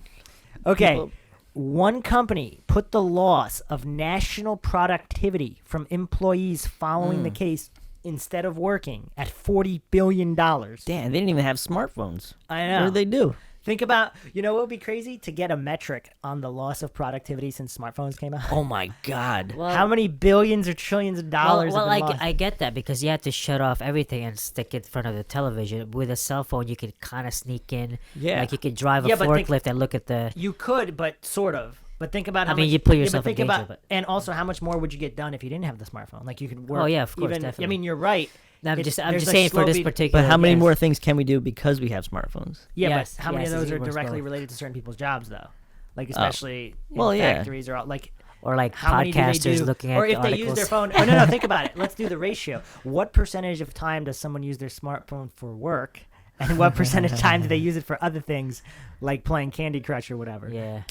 Okay. People- One company put the loss of national productivity from employees following the case instead of working at $40 billion. Damn, they didn't even have smartphones. I know. What did they do? Think about, what would be crazy? To get a metric on the loss of productivity since smartphones came out. Oh my God. Well, How many billions or trillions of dollars well, have been lost? I get that because you have to shut off everything and stick it in front of the television. With a cell phone, you could kind of sneak in. Yeah. Like you could drive a Yeah, but think- forklift and look at the. You could, but sort of. But think about how I mean, much, you put yeah, but yourself think in danger, about, but- and also how much more would you get done if you didn't have the smartphone? Like you could work. Oh, yeah, of course, even, definitely. I mean, you're right. I'm It's- just there's a saying for slow this beat- particular. But how many yes. more things can we do because we have smartphones? Yeah, Yes, but how many yes, of those it's are more directly slow. related to certain people's jobs, though? Like especially in Well, yeah. factories or like Or like how many do they podcasters do? looking at Or the if they articles. use their phone. Oh no, think about it. Let's do the ratio. What percentage of time does someone use their smartphone for work, and what percentage of time do they use it for other things, like playing Candy Crush or whatever? Yeah.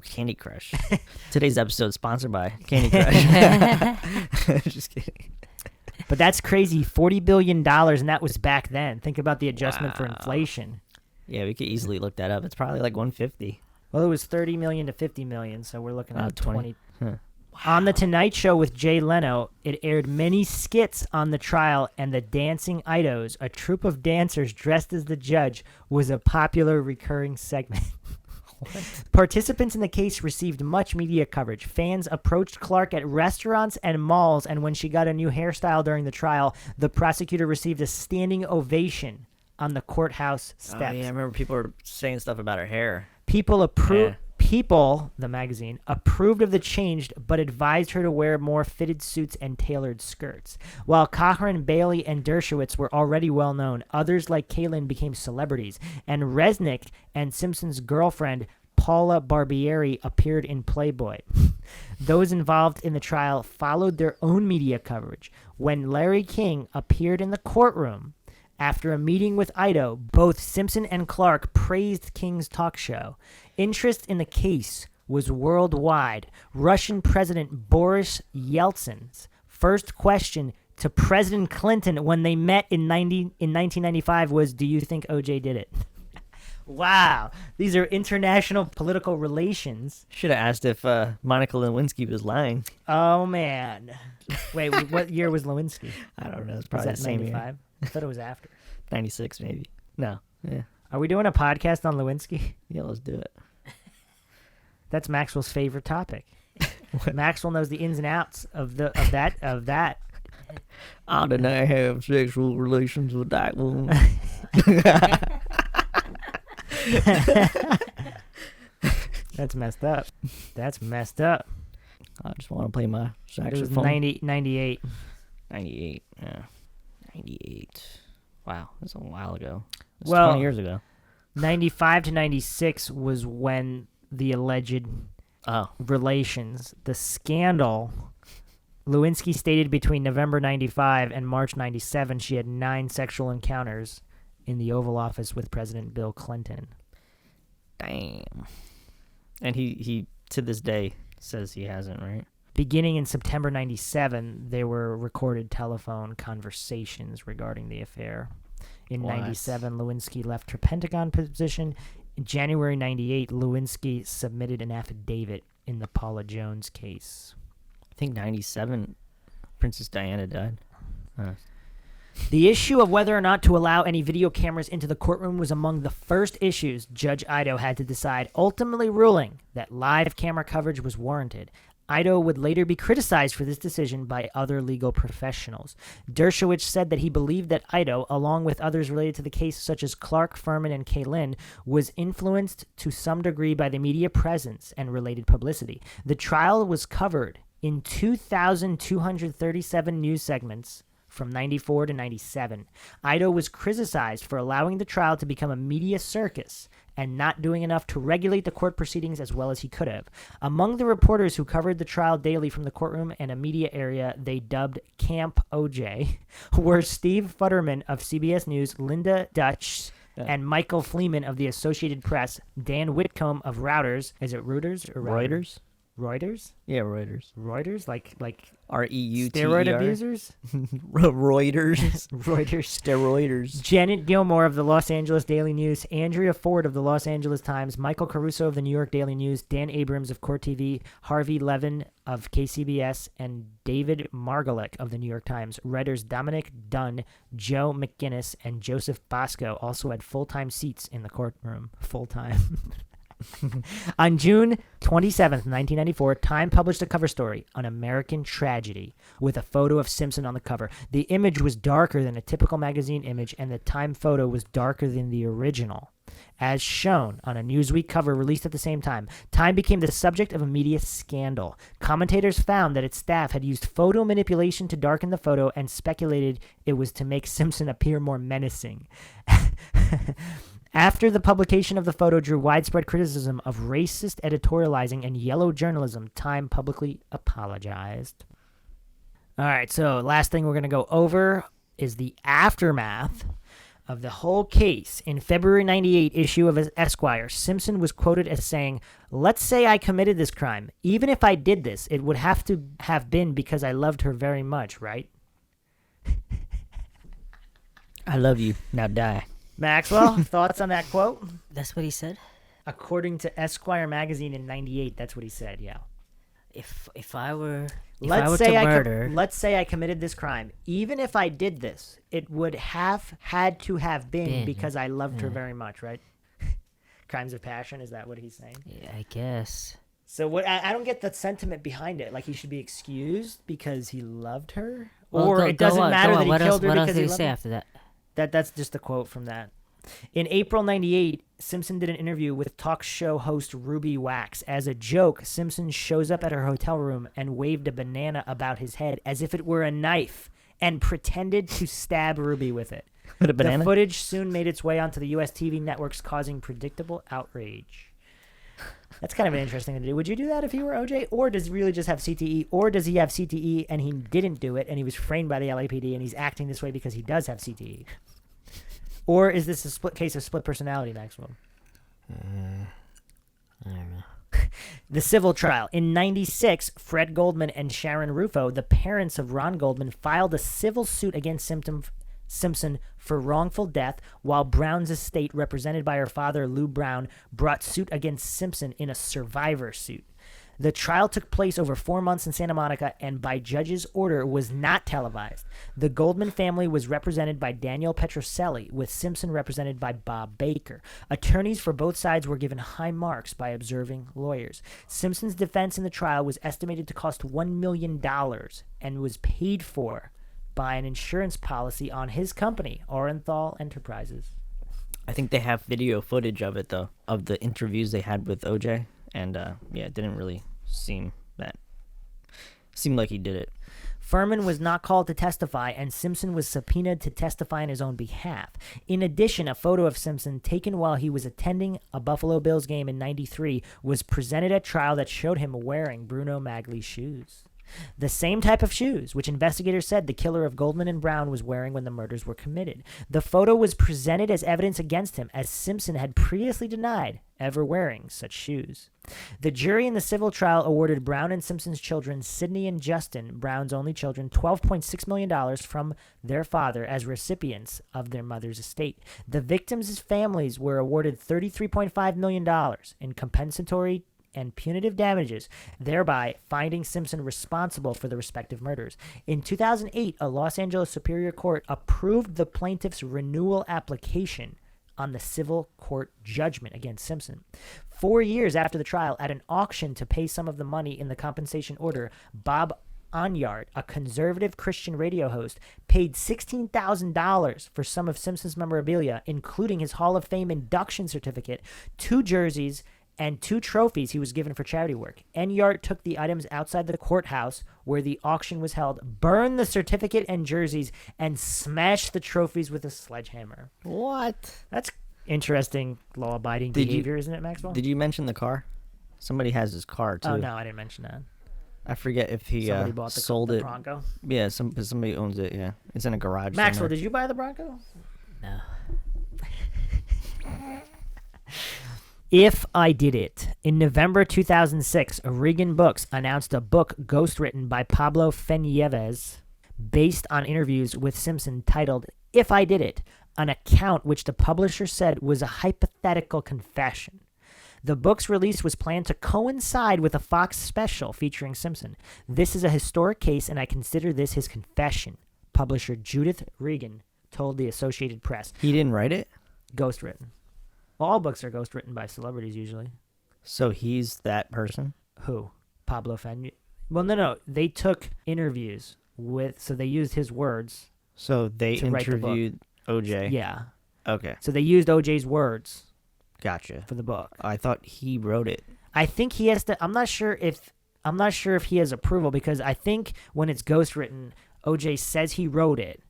Candy Crush. Today's episode is sponsored by Candy Crush. Just kidding. But that's crazy. $40 billion, and that was back then. Think about the adjustment for Wow. inflation. Yeah, we could easily look that up. It's probably like 150. Well, it was 30 million to 50 million, so we're looking at 20. 20. On The Tonight Show with Jay Leno, it aired many skits on the trial, and the Dancing Idos, a troupe of dancers dressed as the judge, was a popular recurring segment. Participants in the case received much media coverage. Fans approached Clark at restaurants and malls, and when she got a new hairstyle during the trial, the prosecutor received a standing ovation on the courthouse steps. Oh, yeah, I remember people were saying stuff about her hair. People, the magazine, approved of the change, but advised her to wear more fitted suits and tailored skirts. While Cochran, Bailey, and Dershowitz were already well known, others like Kaylin became celebrities, and Resnick and Simpson's girlfriend, Paula Barbieri, appeared in Playboy. Those involved in the trial followed their own media coverage. When Larry King appeared in the courtroom, after a meeting with Ido, both Simpson and Clark praised King's talk show. Interest in the case was worldwide. Russian President Boris Yeltsin's first question to President Clinton when they met in 1995 was, "Do you think OJ did it?" Wow. These are international political relations. Should have asked if Monica Lewinsky was lying. Oh, man. Wait, what year was Lewinsky? I don't know. It's Was probably that the same 95? year. I thought it was after. 96 maybe. No. Yeah. Are we doing a podcast on Lewinsky? Yeah, let's do it. That's Maxwell's favorite topic. Maxwell knows the ins and outs of that. I did not have sexual relations with that woman. That's messed up. That's messed up. I just want to play my It was saxophone. 98. 98. Yeah. 98. Wow, that's a while ago. That's Well- 20 years ago. 95 to 96 was when the alleged Oh. relations, the scandal. Lewinsky stated between November 95 and March 97 she had 9 sexual encounters in the Oval Office with President Bill Clinton. Damn. And he to this day says he hasn't, right? Beginning in September 97, there were recorded telephone conversations regarding the affair. In What? 97, Lewinsky left her Pentagon position. In January 98, Lewinsky submitted an affidavit in the Paula Jones case. I think 97 Princess Diana died. The issue of whether or not to allow any video cameras into the courtroom was among the first issues Judge Ido had to decide, ultimately ruling that live camera coverage was warranted. Ido would later be criticized for this decision by other legal professionals. Dershowitz said that he believed that Ido, along with others related to the case such as Clark, Furman, and Kaylin, was influenced to some degree by the media presence and related publicity. The trial was covered in 2,237 news segments from 94 to 97. Ido was criticized for allowing the trial to become a media circus and not doing enough to regulate the court proceedings as well as he could have. Among the reporters who covered the trial daily from the courtroom and a media area they dubbed Camp OJ were Steve Futterman of CBS News, Linda Dutch, and Michael Fleeman of the Associated Press, Dan Whitcomb of Reuters. Is it Reuters or Reuters? Reuters? Yeah, Reuters. Reuters? Like Reuter. steroid abusers? Reuters. Reuters. Steroiders. Janet Gilmore of the Los Angeles Daily News, Andrea Ford of the Los Angeles Times, Michael Caruso of the New York Daily News, Dan Abrams of Court TV, Harvey Levin of KCBS, and David Margolick of the New York Times. Writers Dominic Dunn, Joe McGinnis, and Joseph Bosco also had full-time seats in the courtroom. Full-time. On June 27th, 1994, Time published a cover story, An American Tragedy, with a photo of Simpson on the cover. The image was darker than a typical magazine image, and the Time photo was darker than the original. As shown on a Newsweek cover released at the same time, Time became the subject of a media scandal. Commentators found that its staff had used photo manipulation to darken the photo and speculated it was to make Simpson appear more menacing. After the publication of the photo drew widespread criticism of racist editorializing and yellow journalism, Time publicly apologized. All right, so last thing we're going to go over is the aftermath of the whole case. In February 98 issue of Esquire, Simpson was quoted as saying, "Let's say I committed this crime. Even if I did this, it would have to have been because I loved her very much, right?" I love you. Now die. Maxwell, thoughts on that quote? That's what he said. According to Esquire magazine in 98, that's what he said, yeah. If I were Let's to murder, let's say I committed this crime. Even if I did this, it would have had to have been because I loved her very much, right? Crimes of passion, is that what he's saying? yeah, I guess. So what? I don't get the sentiment behind it. Like he should be excused because he loved her, Well, or it doesn't matter that he what killed her else because did he he loved say her. after that? That's just a quote from that. In April 98, Simpson did an interview with talk show host Ruby Wax. As a joke, Simpson shows up at her hotel room and waved a banana about his head as if it were a knife and pretended to stab Ruby with it. With a banana? The footage soon made its way onto the U.S. TV networks, causing predictable outrage. That's kind of an interesting thing to do. Would you do that if you were OJ? Or does he really just have CTE? Or does he have CTE and he didn't do it and he was framed by the LAPD and he's acting this way because he does have CTE? Or is this a split case of split personality, Maxwell? I don't know. The civil trial. In 96, Fred Goldman and Sharon Rufo, the parents of Ron Goldman, filed a civil suit against Simpson for wrongful death, while Brown's estate, represented by her father, Lou Brown, brought suit against Simpson in a survivor suit. The trial took place over 4 months in Santa Monica and by judge's order was not televised. The Goldman family was represented by Daniel Petrocelli, with Simpson represented by Bob Baker. Attorneys for both sides were given high marks by observing lawyers. Simpson's defense in the trial was estimated to cost $1 million and was paid for by an insurance policy on his company, Orenthal Enterprises. I think they have video footage of it, though, of the interviews they had with OJ. And, yeah, it didn't really seem like he did it. Furman was not called to testify, and Simpson was subpoenaed to testify on his own behalf. In addition, a photo of Simpson taken while he was attending a Buffalo Bills game in '93 was presented at trial that showed him wearing Bruno Magli's shoes. The same type of shoes, which investigators said the killer of Goldman and Brown was wearing when the murders were committed. The photo was presented as evidence against him, as Simpson had previously denied ever wearing such shoes. The jury in the civil trial awarded Brown and Simpson's children, Sidney and Justin, Brown's only children, $12.6 million from their father as recipients of their mother's estate. The victims' families were awarded $33.5 million in compensatory and punitive damages, thereby finding Simpson responsible for the respective murders. In 2008, a Los Angeles Superior Court approved the plaintiff's renewal application on the civil court judgment against Simpson. 4 years after the trial, at an auction to pay some of the money in the compensation order, Bob Onyard, a conservative Christian radio host, paid $16,000 for some of Simpson's memorabilia, including his Hall of Fame induction certificate, 2 jerseys, and 2 trophies he was given for charity work. Enyart took the items outside the courthouse where the auction was held, burned the certificate and jerseys, and smashed the trophies with a sledgehammer. What? That's interesting law-abiding behavior, isn't it, Maxwell? Did you mention the car? Somebody has his car, too. Oh, no, I didn't mention that. I forget if he Somebody bought sold the it. Bronco. Yeah, somebody owns it, yeah. It's in a garage Maxwell, somewhere. did you buy the Bronco? No. If I did it, In November 2006, Regan Books announced a book ghostwritten by Pablo Fenieves based on interviews with Simpson titled If I Did It, an account which the publisher said was a hypothetical confession. The book's release was planned to coincide with a Fox special featuring Simpson. This is a historic case, and I consider this his confession, publisher Judith Regan told the Associated Press. He didn't write it? Ghostwritten. All books are ghostwritten by celebrities usually. So he's that person? Who? Pablo Fenieves? Well, no. They took interviews with, so they used his words. So they To write the book. interviewed OJ? Yeah. Okay. So they used OJ's words Gotcha. for the book. I thought he wrote it. I think he has to. I'm not sure if he has approval, because I think when it's ghostwritten, OJ says he wrote it,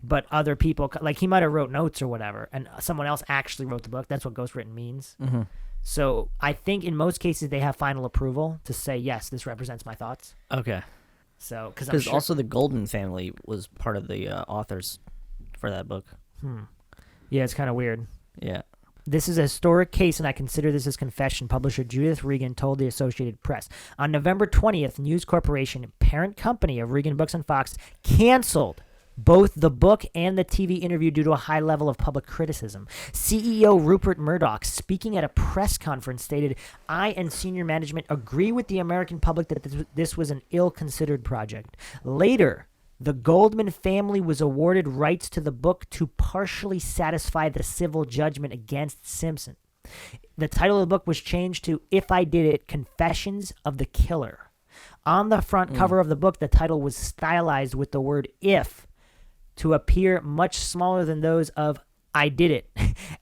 but other people, like he might have wrote notes or whatever, and someone else actually wrote the book. That's what ghostwritten means. Mm-hmm. So I think in most cases they have final approval to say, yes, this represents my thoughts. Okay. So because Because also the Goldman family was part of the authors for that book. yeah, it's kind of weird. Yeah. This is a historic case, and I consider this as confession, publisher Judith Regan told the Associated Press. On November 20th, News Corporation, parent company of Regan Books and Fox, canceled both the book and the TV interview due to a high level of public criticism. CEO Rupert Murdoch, speaking at a press conference, stated, I and senior management agree with the American public that this was an ill-considered project. Later, the Goldman family was awarded rights to the book to partially satisfy the civil judgment against Simpson. The title of the book was changed to If I Did It, Confessions of the Killer. On the front cover of the book, the title was stylized with the word if to appear much smaller than those of I Did It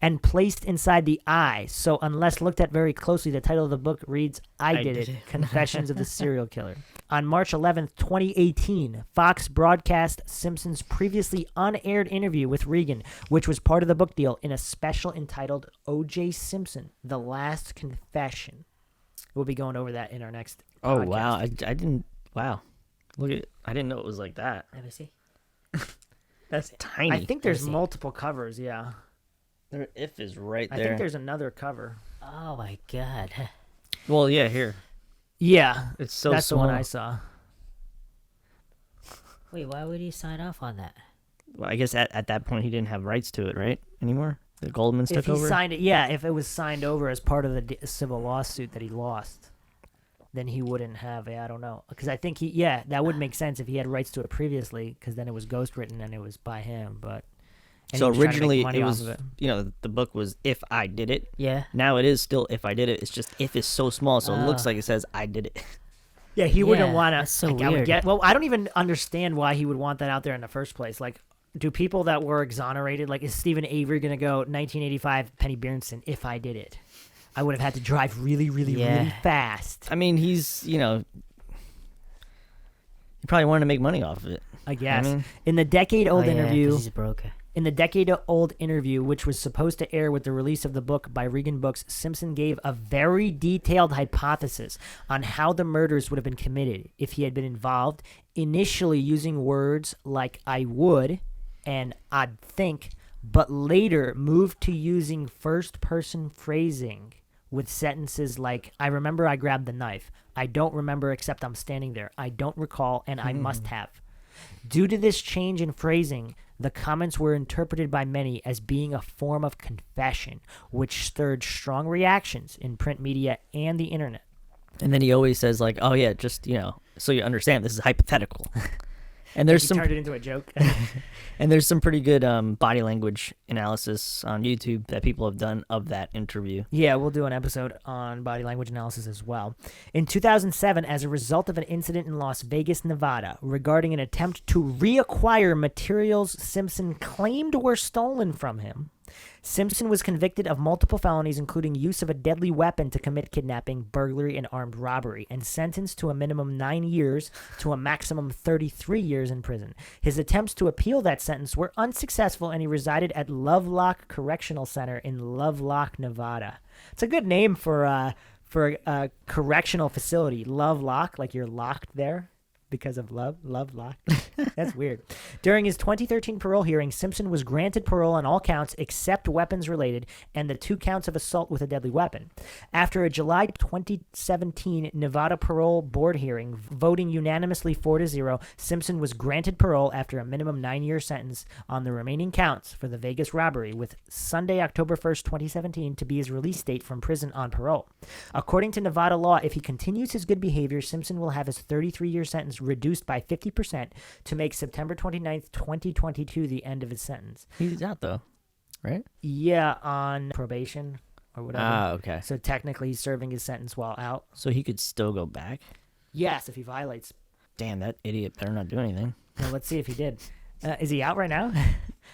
and placed inside the I. So unless looked at very closely, the title of the book reads I Did It, Confessions of the Serial Killer. On March 11th, 2018, Fox broadcast Simpson's previously unaired interview with Regan, which was part of the book deal, in a special entitled O.J. Simpson, The Last Confession. We'll be going over that in our next Oh, podcast. wow. I didn't. Wow. Look at. I didn't know it was like that. Let me see. That's tiny. I think there's see. multiple covers, yeah. Their if is right I there. think there's another cover. Oh my god. Well, yeah, here. Yeah, It's so that's small. the one I saw. Wait, why would he sign off on that? Well, I guess at that point he didn't have rights to it, right? Anymore? The Goldmans If took he over? signed it, yeah, if it was signed over as part of the civil lawsuit that he lost, then he wouldn't have. I don't know, because I think that would make sense if he had rights to it previously, because then it was ghostwritten and it was by him. But and So he was trying to make originally money it off was, of it. the book was If I Did It. Yeah. Now it is still If I Did It. It's just if is so small, so it looks like it says I did it. Yeah, he wouldn't Yeah, want to. that's so I would weird. get. Well, I don't even understand why he would want that out there in the first place. Like, do people that were exonerated, like, is Stephen Avery going to go 1985 Penny Berenson? If I did it, I would have had to drive really, really, Yeah. really fast. I mean, he's, he probably wanted to make money off of it. I guess. mean- In the decade-old Oh, yeah, 'cause interview, he's broke. which was supposed to air with the release of the book by Regan Books, Simpson gave a very detailed hypothesis on how the murders would have been committed if he had been involved, initially using words like I would and I'd think, but later moved to using first-person phrasing with sentences like, I remember I grabbed the knife. I don't remember except I'm standing there. I don't recall, and I must have. Due to this change in phrasing, the comments were interpreted by many as being a form of confession, which stirred strong reactions in print media and the internet. And then he always says, like, oh, yeah, just, so you understand, this is hypothetical. And there's He some turned it into a joke. and there's some pretty good body language analysis on YouTube that people have done of that interview. Yeah, we'll do an episode on body language analysis as well. In 2007, as a result of an incident in Las Vegas, Nevada, regarding an attempt to reacquire materials Simpson claimed were stolen from him, Simpson was convicted of multiple felonies, including use of a deadly weapon to commit kidnapping, burglary, and armed robbery, and sentenced to a minimum 9 years to a maximum 33 years in prison. His attempts to appeal that sentence were unsuccessful, and he resided at Lovelock Correctional Center in Lovelock, Nevada. It's a good name for a correctional facility. Lovelock, like you're locked there. because of love lock. That's weird. During his 2013 parole hearing, Simpson was granted parole on all counts except weapons related and the 2 counts of assault with a deadly weapon. After a July 2017 Nevada parole board hearing, voting unanimously 4-0, Simpson was granted parole after a minimum 9-year sentence on the remaining counts for the Vegas robbery, with Sunday, October 1st, 2017 to be his release date from prison on parole. According to Nevada law, if he continues his good behavior, Simpson will have his 33-year sentence reduced by 50% to make September 29th, 2022 the end of his sentence. He's out though, right? Yeah, on probation or whatever. Ah, okay. So technically he's serving his sentence while out. So he could still go back? Yes, if he violates. Damn, that idiot better not do anything. Well, let's see if he did. Is he out right now?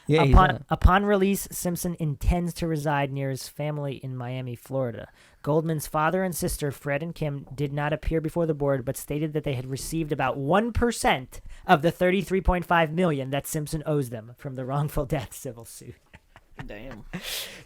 Yeah, he's out. Upon release, Simpson intends to reside near his family in Miami, Florida. Goldman's father and sister, Fred and Kim, did not appear before the board, but stated that they had received about 1% of the $33.5 million that Simpson owes them from the wrongful death civil suit. Damn.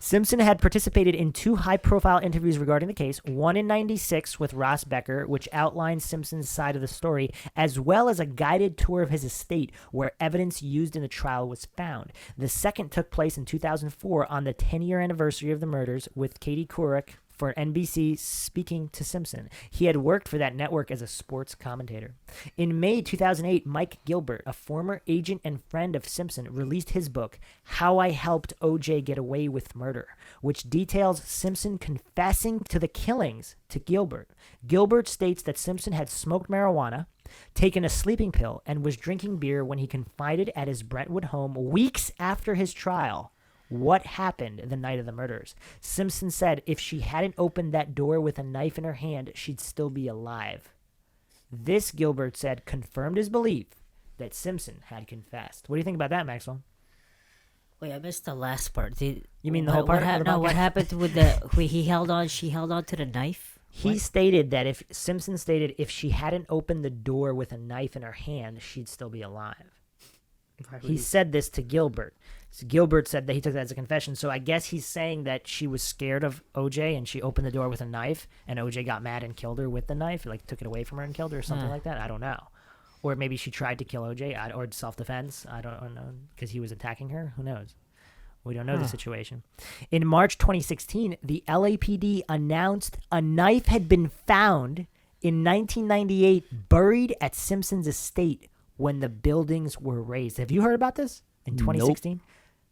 Simpson had participated in 2 high-profile interviews regarding the case, one in '96 with Ross Becker, which outlined Simpson's side of the story, as well as a guided tour of his estate where evidence used in the trial was found. The second took place in 2004 on the 10-year anniversary of the murders, with Katie Couric for NBC speaking to Simpson. He had worked for that network as a sports commentator. In May 2008, Mike Gilbert, a former agent and friend of Simpson, released his book, How I Helped O.J. Get Away with Murder, which details Simpson confessing to the killings to Gilbert. Gilbert states that Simpson had smoked marijuana, taken a sleeping pill, and was drinking beer when he confided at his Brentwood home weeks after his trial what happened the night of the murders. Simpson said if she hadn't opened that door with a knife in her hand, she'd still be alive. This, Gilbert said, confirmed his belief that Simpson had confessed. What do you think about that, Maxwell? Wait, I missed the last part. You mean the whole part? What happened with the? She held on to the knife. He stated that Simpson stated if she hadn't opened the door with a knife in her hand, she'd still be alive. He said this to Gilbert. So Gilbert said that he took that as a confession. So I guess he's saying that she was scared of OJ and she opened the door with a knife and OJ got mad and killed her with the knife, like took it away from her and killed her or something like that. I don't know. Or maybe she tried to kill OJ or self-defense. I don't know, because he was attacking her. Who knows? We don't know the situation. In March 2016, the LAPD announced a knife had been found in 1998 buried at Simpson's estate when the buildings were razed. Have you heard about this in 2016? Nope.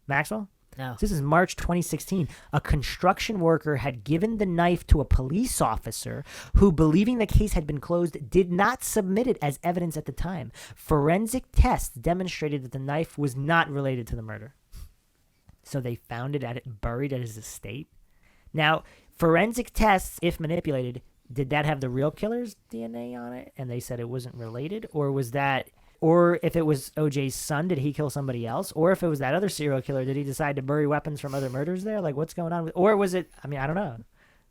Maxwell? No. This is March 2016. A construction worker had given the knife to a police officer who, believing the case had been closed, did not submit it as evidence at the time. Forensic tests demonstrated that the knife was not related to the murder. So they found it buried at his estate. Now, forensic tests, if manipulated, did that have the real killer's DNA on it? And they said it wasn't related? Or if it was OJ's son, did he kill somebody else? Or if it was that other serial killer, did he decide to bury weapons from other murders there? Like, what's going on? Or was it, I don't know.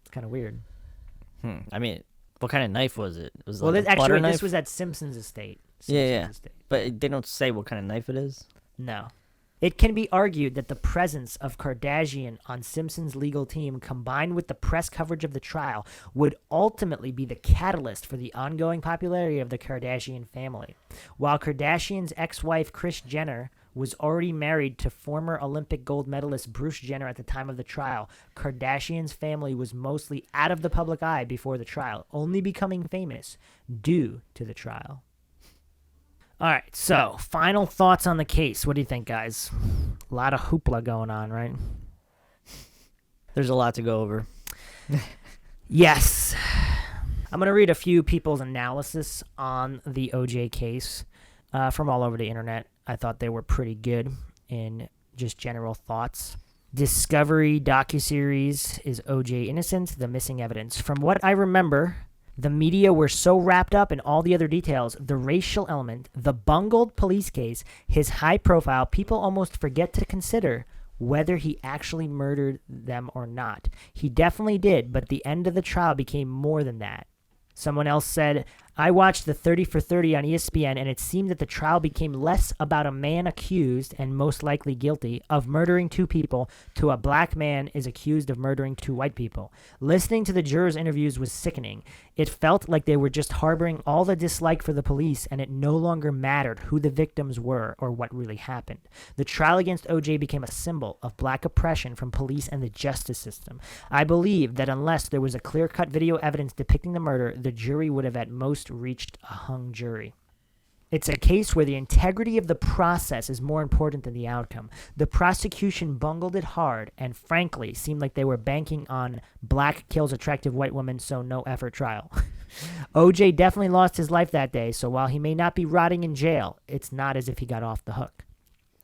It's kind of weird. I mean, what kind of knife was it? Was it Well, like a butter knife? this was at Simpson's estate. Yeah. Estate. But they don't say what kind of knife it is? No. It can be argued that the presence of Kardashian on Simpson's legal team, combined with the press coverage of the trial, would ultimately be the catalyst for the ongoing popularity of the Kardashian family. While Kardashian's ex-wife Kris Jenner was already married to former Olympic gold medalist Bruce Jenner at the time of the trial, Kardashian's family was mostly out of the public eye before the trial, only becoming famous due to the trial. All right, so final thoughts on the case. What do you think, guys? A lot of hoopla going on, right? There's a lot to go over. Yes. I'm going to read a few people's analysis on the OJ case from all over the internet. I thought they were pretty good in just general thoughts. Discovery docuseries is OJ Innocent, The Missing Evidence. From what I remember, the media were so wrapped up in all the other details, the racial element, the bungled police case, his high profile, people almost forget to consider whether he actually murdered them or not. He definitely did, but the end of the trial became more than that. Someone else said, I watched the 30 for 30 on ESPN, and it seemed that the trial became less about a man accused and most likely guilty of murdering 2 people to a black man is accused of murdering 2 white people. Listening to the jurors' interviews was sickening. It felt like they were just harboring all the dislike for the police, and it no longer mattered who the victims were or what really happened. The trial against O.J. became a symbol of black oppression from police and the justice system. I believe that unless there was a clear-cut video evidence depicting the murder, the jury would have at most reached a hung jury. It's a case where the integrity of the process is more important than the outcome. The prosecution bungled it hard and frankly seemed like they were banking on black kills attractive white women, so no effort trial. OJ definitely lost his life that day, so while he may not be rotting in jail, it's not as if he got off the hook.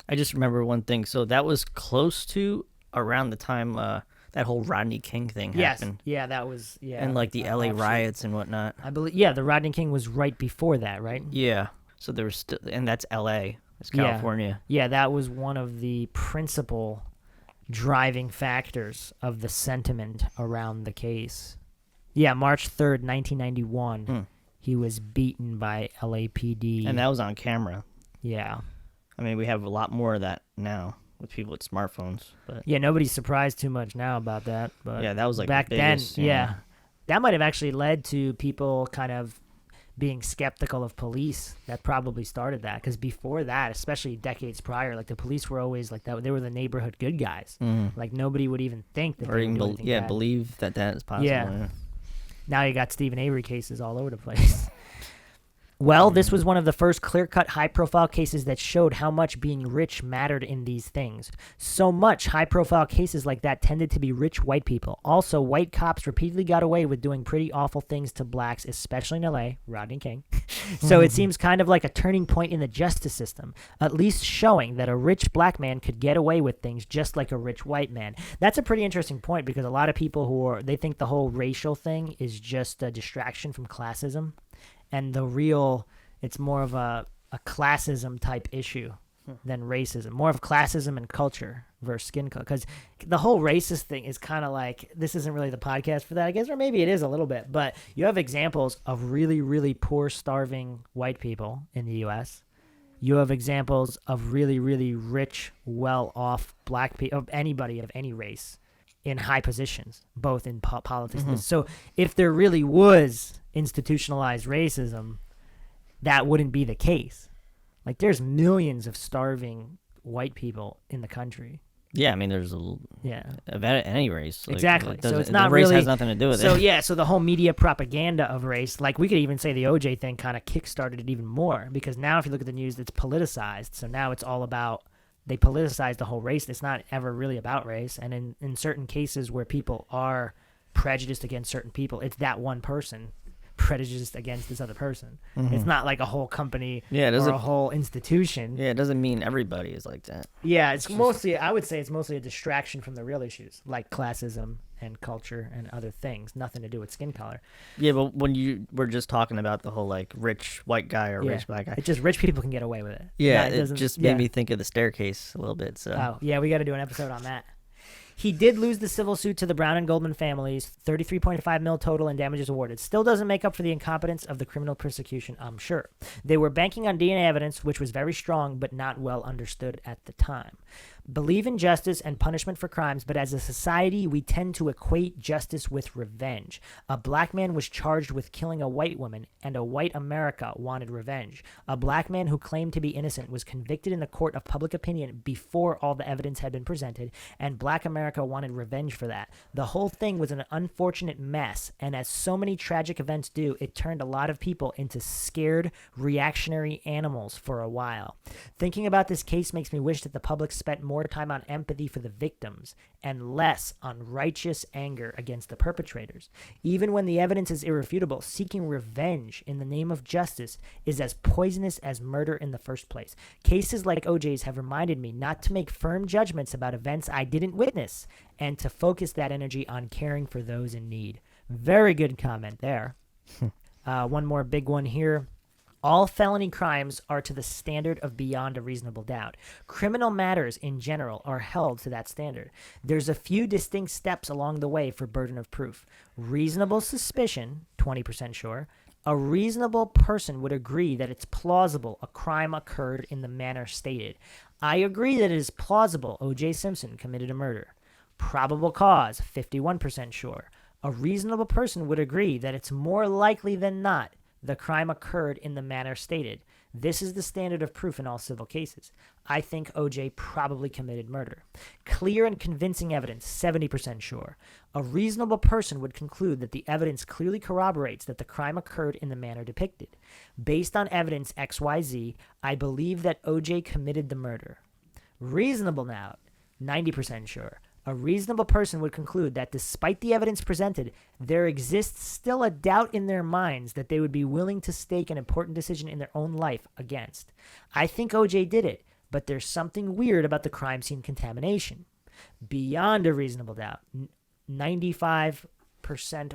I just remember one thing. So that was close to around the time that whole Rodney King thing happened. Yeah, that was, yeah. And like the LA riots and whatnot. I believe, yeah, the Rodney King was right before that, right? Yeah. So there was still, and that's LA. It's California. Yeah, that was one of the principal driving factors of the sentiment around the case. Yeah, March 3rd, 1991, he was beaten by LAPD. And that was on camera. Yeah. I mean, we have a lot more of that now with people with smartphones. But yeah, nobody's surprised too much now about that. But yeah, that was like back the biggest, then, yeah. That might have actually led to people kind of being skeptical of police. That probably started that, because before that, especially decades prior, like the police were always like that. They were the neighborhood good guys. Like nobody would even think that or they even would do anything bad. believe that is possible. Yeah. Now you got Stephen Avery cases all over the place. Well, this was one of the first clear-cut, high-profile cases that showed how much being rich mattered in these things. So much high-profile cases like that tended to be rich white people. Also, white cops repeatedly got away with doing pretty awful things to blacks, especially in L.A., Rodney King. So it seems kind of like a turning point in the justice system, at least showing that a rich black man could get away with things just like a rich white man. That's a pretty interesting point, because a lot of people they think the whole racial thing is just a distraction from classism. And it's more of a classism type issue than racism. More of classism and culture versus skin color. Because the whole racist thing is kind of like, this isn't really the podcast for that, I guess, or maybe it is a little bit. But you have examples of really, really poor, starving white people in the U.S. You have examples of really, really rich, well-off black people, of anybody of any race, in high positions, both in politics. So if there really was institutionalized racism, that wouldn't be the case. Like, there's millions of starving white people in the country. Yeah, I mean, there's of any race. Like, exactly. So it's not race really has nothing to do with so, it. Yeah, so the whole media propaganda of race, like we could even say the OJ thing kind of kickstarted it even more, because now if you look at the news, it's politicized. So now it's all about, they politicize the whole race. It's not ever really about race. And in certain cases where people are prejudiced against certain people, it's that one person prejudiced against this other person. It's not like a whole company or a whole institution. Yeah, it doesn't mean everybody is like that. Yeah, it's mostly, I would say it's mostly a distraction from the real issues, like classism and culture and other things. Nothing to do with skin color. Yeah, but when you were just talking about the whole like rich white guy or rich black guy. It's just rich people can get away with it. Yeah, it just made me think of the staircase a little bit. So. Oh, yeah, we got to do an episode on that. He did lose the civil suit to the Brown and Goldman families, $33.5 million total in damages awarded. Still doesn't make up for the incompetence of the criminal prosecution, I'm sure. They were banking on DNA evidence, which was very strong but not well understood at the time. Believe in justice and punishment for crimes, but as a society, we tend to equate justice with revenge. A black man was charged with killing a white woman, and a white America wanted revenge. A black man who claimed to be innocent was convicted in the court of public opinion before all the evidence had been presented, and black America wanted revenge for that. The whole thing was an unfortunate mess, and as so many tragic events do, it turned a lot of people into scared, reactionary animals for a while. Thinking about this case makes me wish that the public spent more time on empathy for the victims and less on righteous anger against the perpetrators. Even when the evidence is irrefutable, seeking revenge in the name of justice is as poisonous as murder in the first place. Cases like OJ's have reminded me not to make firm judgments about events I didn't witness and to focus that energy on caring for those in need. Very good comment there. One more big one here. All felony crimes are to the standard of beyond a reasonable doubt. Criminal matters in general are held to that standard. There's a few distinct steps along the way for burden of proof. Reasonable suspicion, 20% sure, A reasonable person would agree that it's plausible a crime occurred in the manner stated. I agree that it is plausible O.J. Simpson committed a murder. Probable cause, 51% sure. A reasonable person would agree that it's more likely than not the crime occurred in the manner stated. This is the standard of proof in all civil cases. I think O.J. probably committed murder. Clear and convincing evidence, 70% sure. A reasonable person would conclude that the evidence clearly corroborates that the crime occurred in the manner depicted. Based on evidence XYZ, I believe that O.J. committed the murder. Reasonable doubt, 90% sure. A reasonable person would conclude that despite the evidence presented, there exists still a doubt in their minds that they would be willing to stake an important decision in their own life against. I think O.J. did it, but there's something weird about the crime scene contamination. Beyond a reasonable doubt, 95%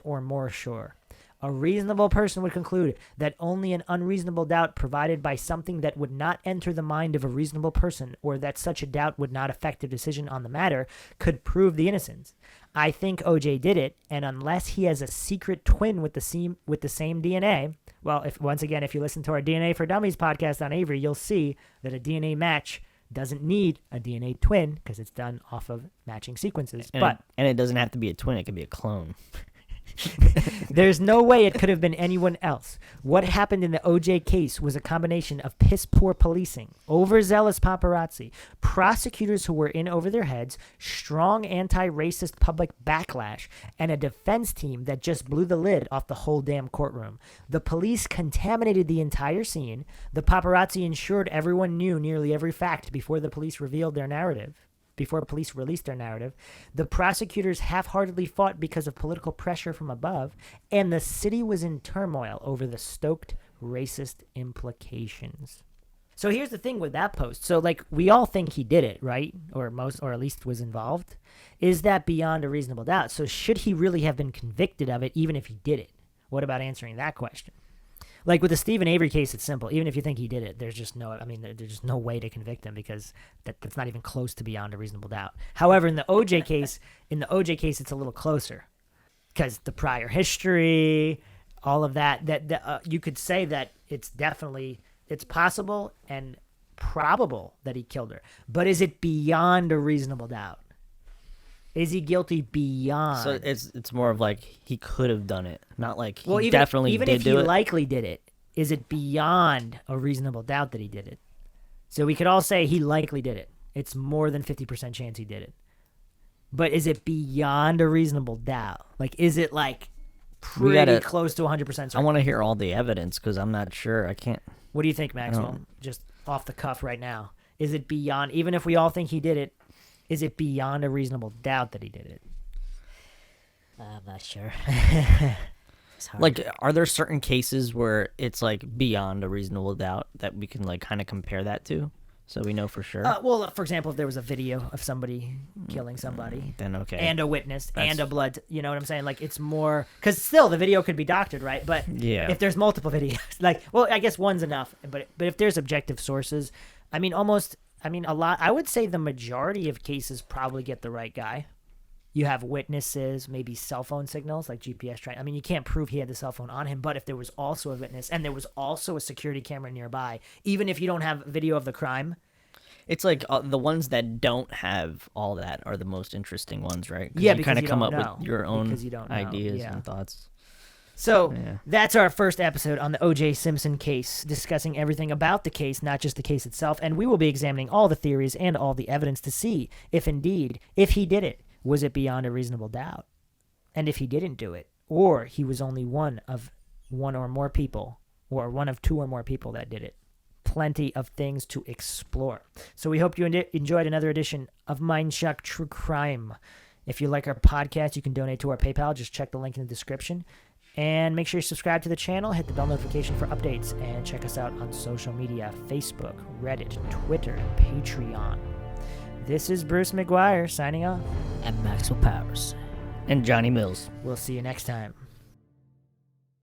or more sure. A reasonable person would conclude that only an unreasonable doubt provided by something that would not enter the mind of a reasonable person, or that such a doubt would not affect a decision on the matter, could prove the innocence. I think O.J. did it, and unless he has a secret twin with the same DNA, well, if you listen to our DNA for Dummies podcast on Avery, you'll see that a DNA match doesn't need a DNA twin because it's done off of matching sequences. And it doesn't have to be a twin; it could be a clone. There's no way it could have been anyone else. What happened in the O.J. case was a combination of piss-poor policing, overzealous paparazzi, prosecutors who were in over their heads, strong anti-racist public backlash, and a defense team that just blew the lid off the whole damn courtroom. The police contaminated the entire scene. The paparazzi ensured everyone knew nearly every fact before the police revealed their narrative. Before police released their narrative. The prosecutors half-heartedly fought because of political pressure from above, and the city was in turmoil over the stoked racist implications. So here's the thing with that post. So, like, we all think he did it, right? Or at least was involved. Is that beyond a reasonable doubt? So should he really have been convicted of it, even if he did it? What about answering that question? Like with the Stephen Avery case, it's simple. Even if you think he did it, there's just no way to convict him because that's not even close to beyond a reasonable doubt. However, in the OJ case, it's a little closer because the prior history, all of that, you could say that it's possible and probable that he killed her. But is it beyond a reasonable doubt? Is he guilty beyond? So it's more of like he could have done it, not like he definitely did do it. Even if he likely did it, is it beyond a reasonable doubt that he did it? So we could all say he likely did it. It's more than 50% chance he did it. But is it beyond a reasonable doubt? Like, is it like pretty close to 100% certain? I want to hear all the evidence because I'm not sure. I can't. What do you think, Maxwell? Just off the cuff right now. Is it beyond, even if we all think he did it, is it beyond a reasonable doubt that he did it? I'm not sure. Like, are there certain cases where it's like beyond a reasonable doubt that we can like kind of compare that to, so we know for sure? Well, for example, if there was a video of somebody killing somebody, then okay, and a witness and a blood, you know what I'm saying? Like, it's more because still the video could be doctored, right? But yeah, if there's multiple videos, like, well, I guess one's enough. But if there's objective sources, a lot. I would say the majority of cases probably get the right guy. You have witnesses, maybe cell phone signals, like GPS track. I mean, you can't prove he had the cell phone on him, but if there was also a witness and there was also a security camera nearby, even if you don't have video of the crime. It's like the ones that don't have all that are the most interesting ones, right? Yeah, you kind of come up know, with your own ideas yeah. and thoughts. So that's our first episode on the O.J. Simpson case, discussing everything about the case, not just the case itself. And we will be examining all the theories and all the evidence to see if he did it, was it beyond a reasonable doubt? And if he didn't do it, or he was only one of one or more people, or one of two or more people that did it. Plenty of things to explore. So we hope you enjoyed another edition of Mindshock True Crime. If you like our podcast, you can donate to our PayPal. Just check the link in the description. And make sure you subscribe to the channel, hit the bell notification for updates, and check us out on social media, Facebook, Reddit, Twitter, and Patreon. This is Bruce McGuire signing off. And Maxwell Powers. And Johnny Mills. We'll see you next time.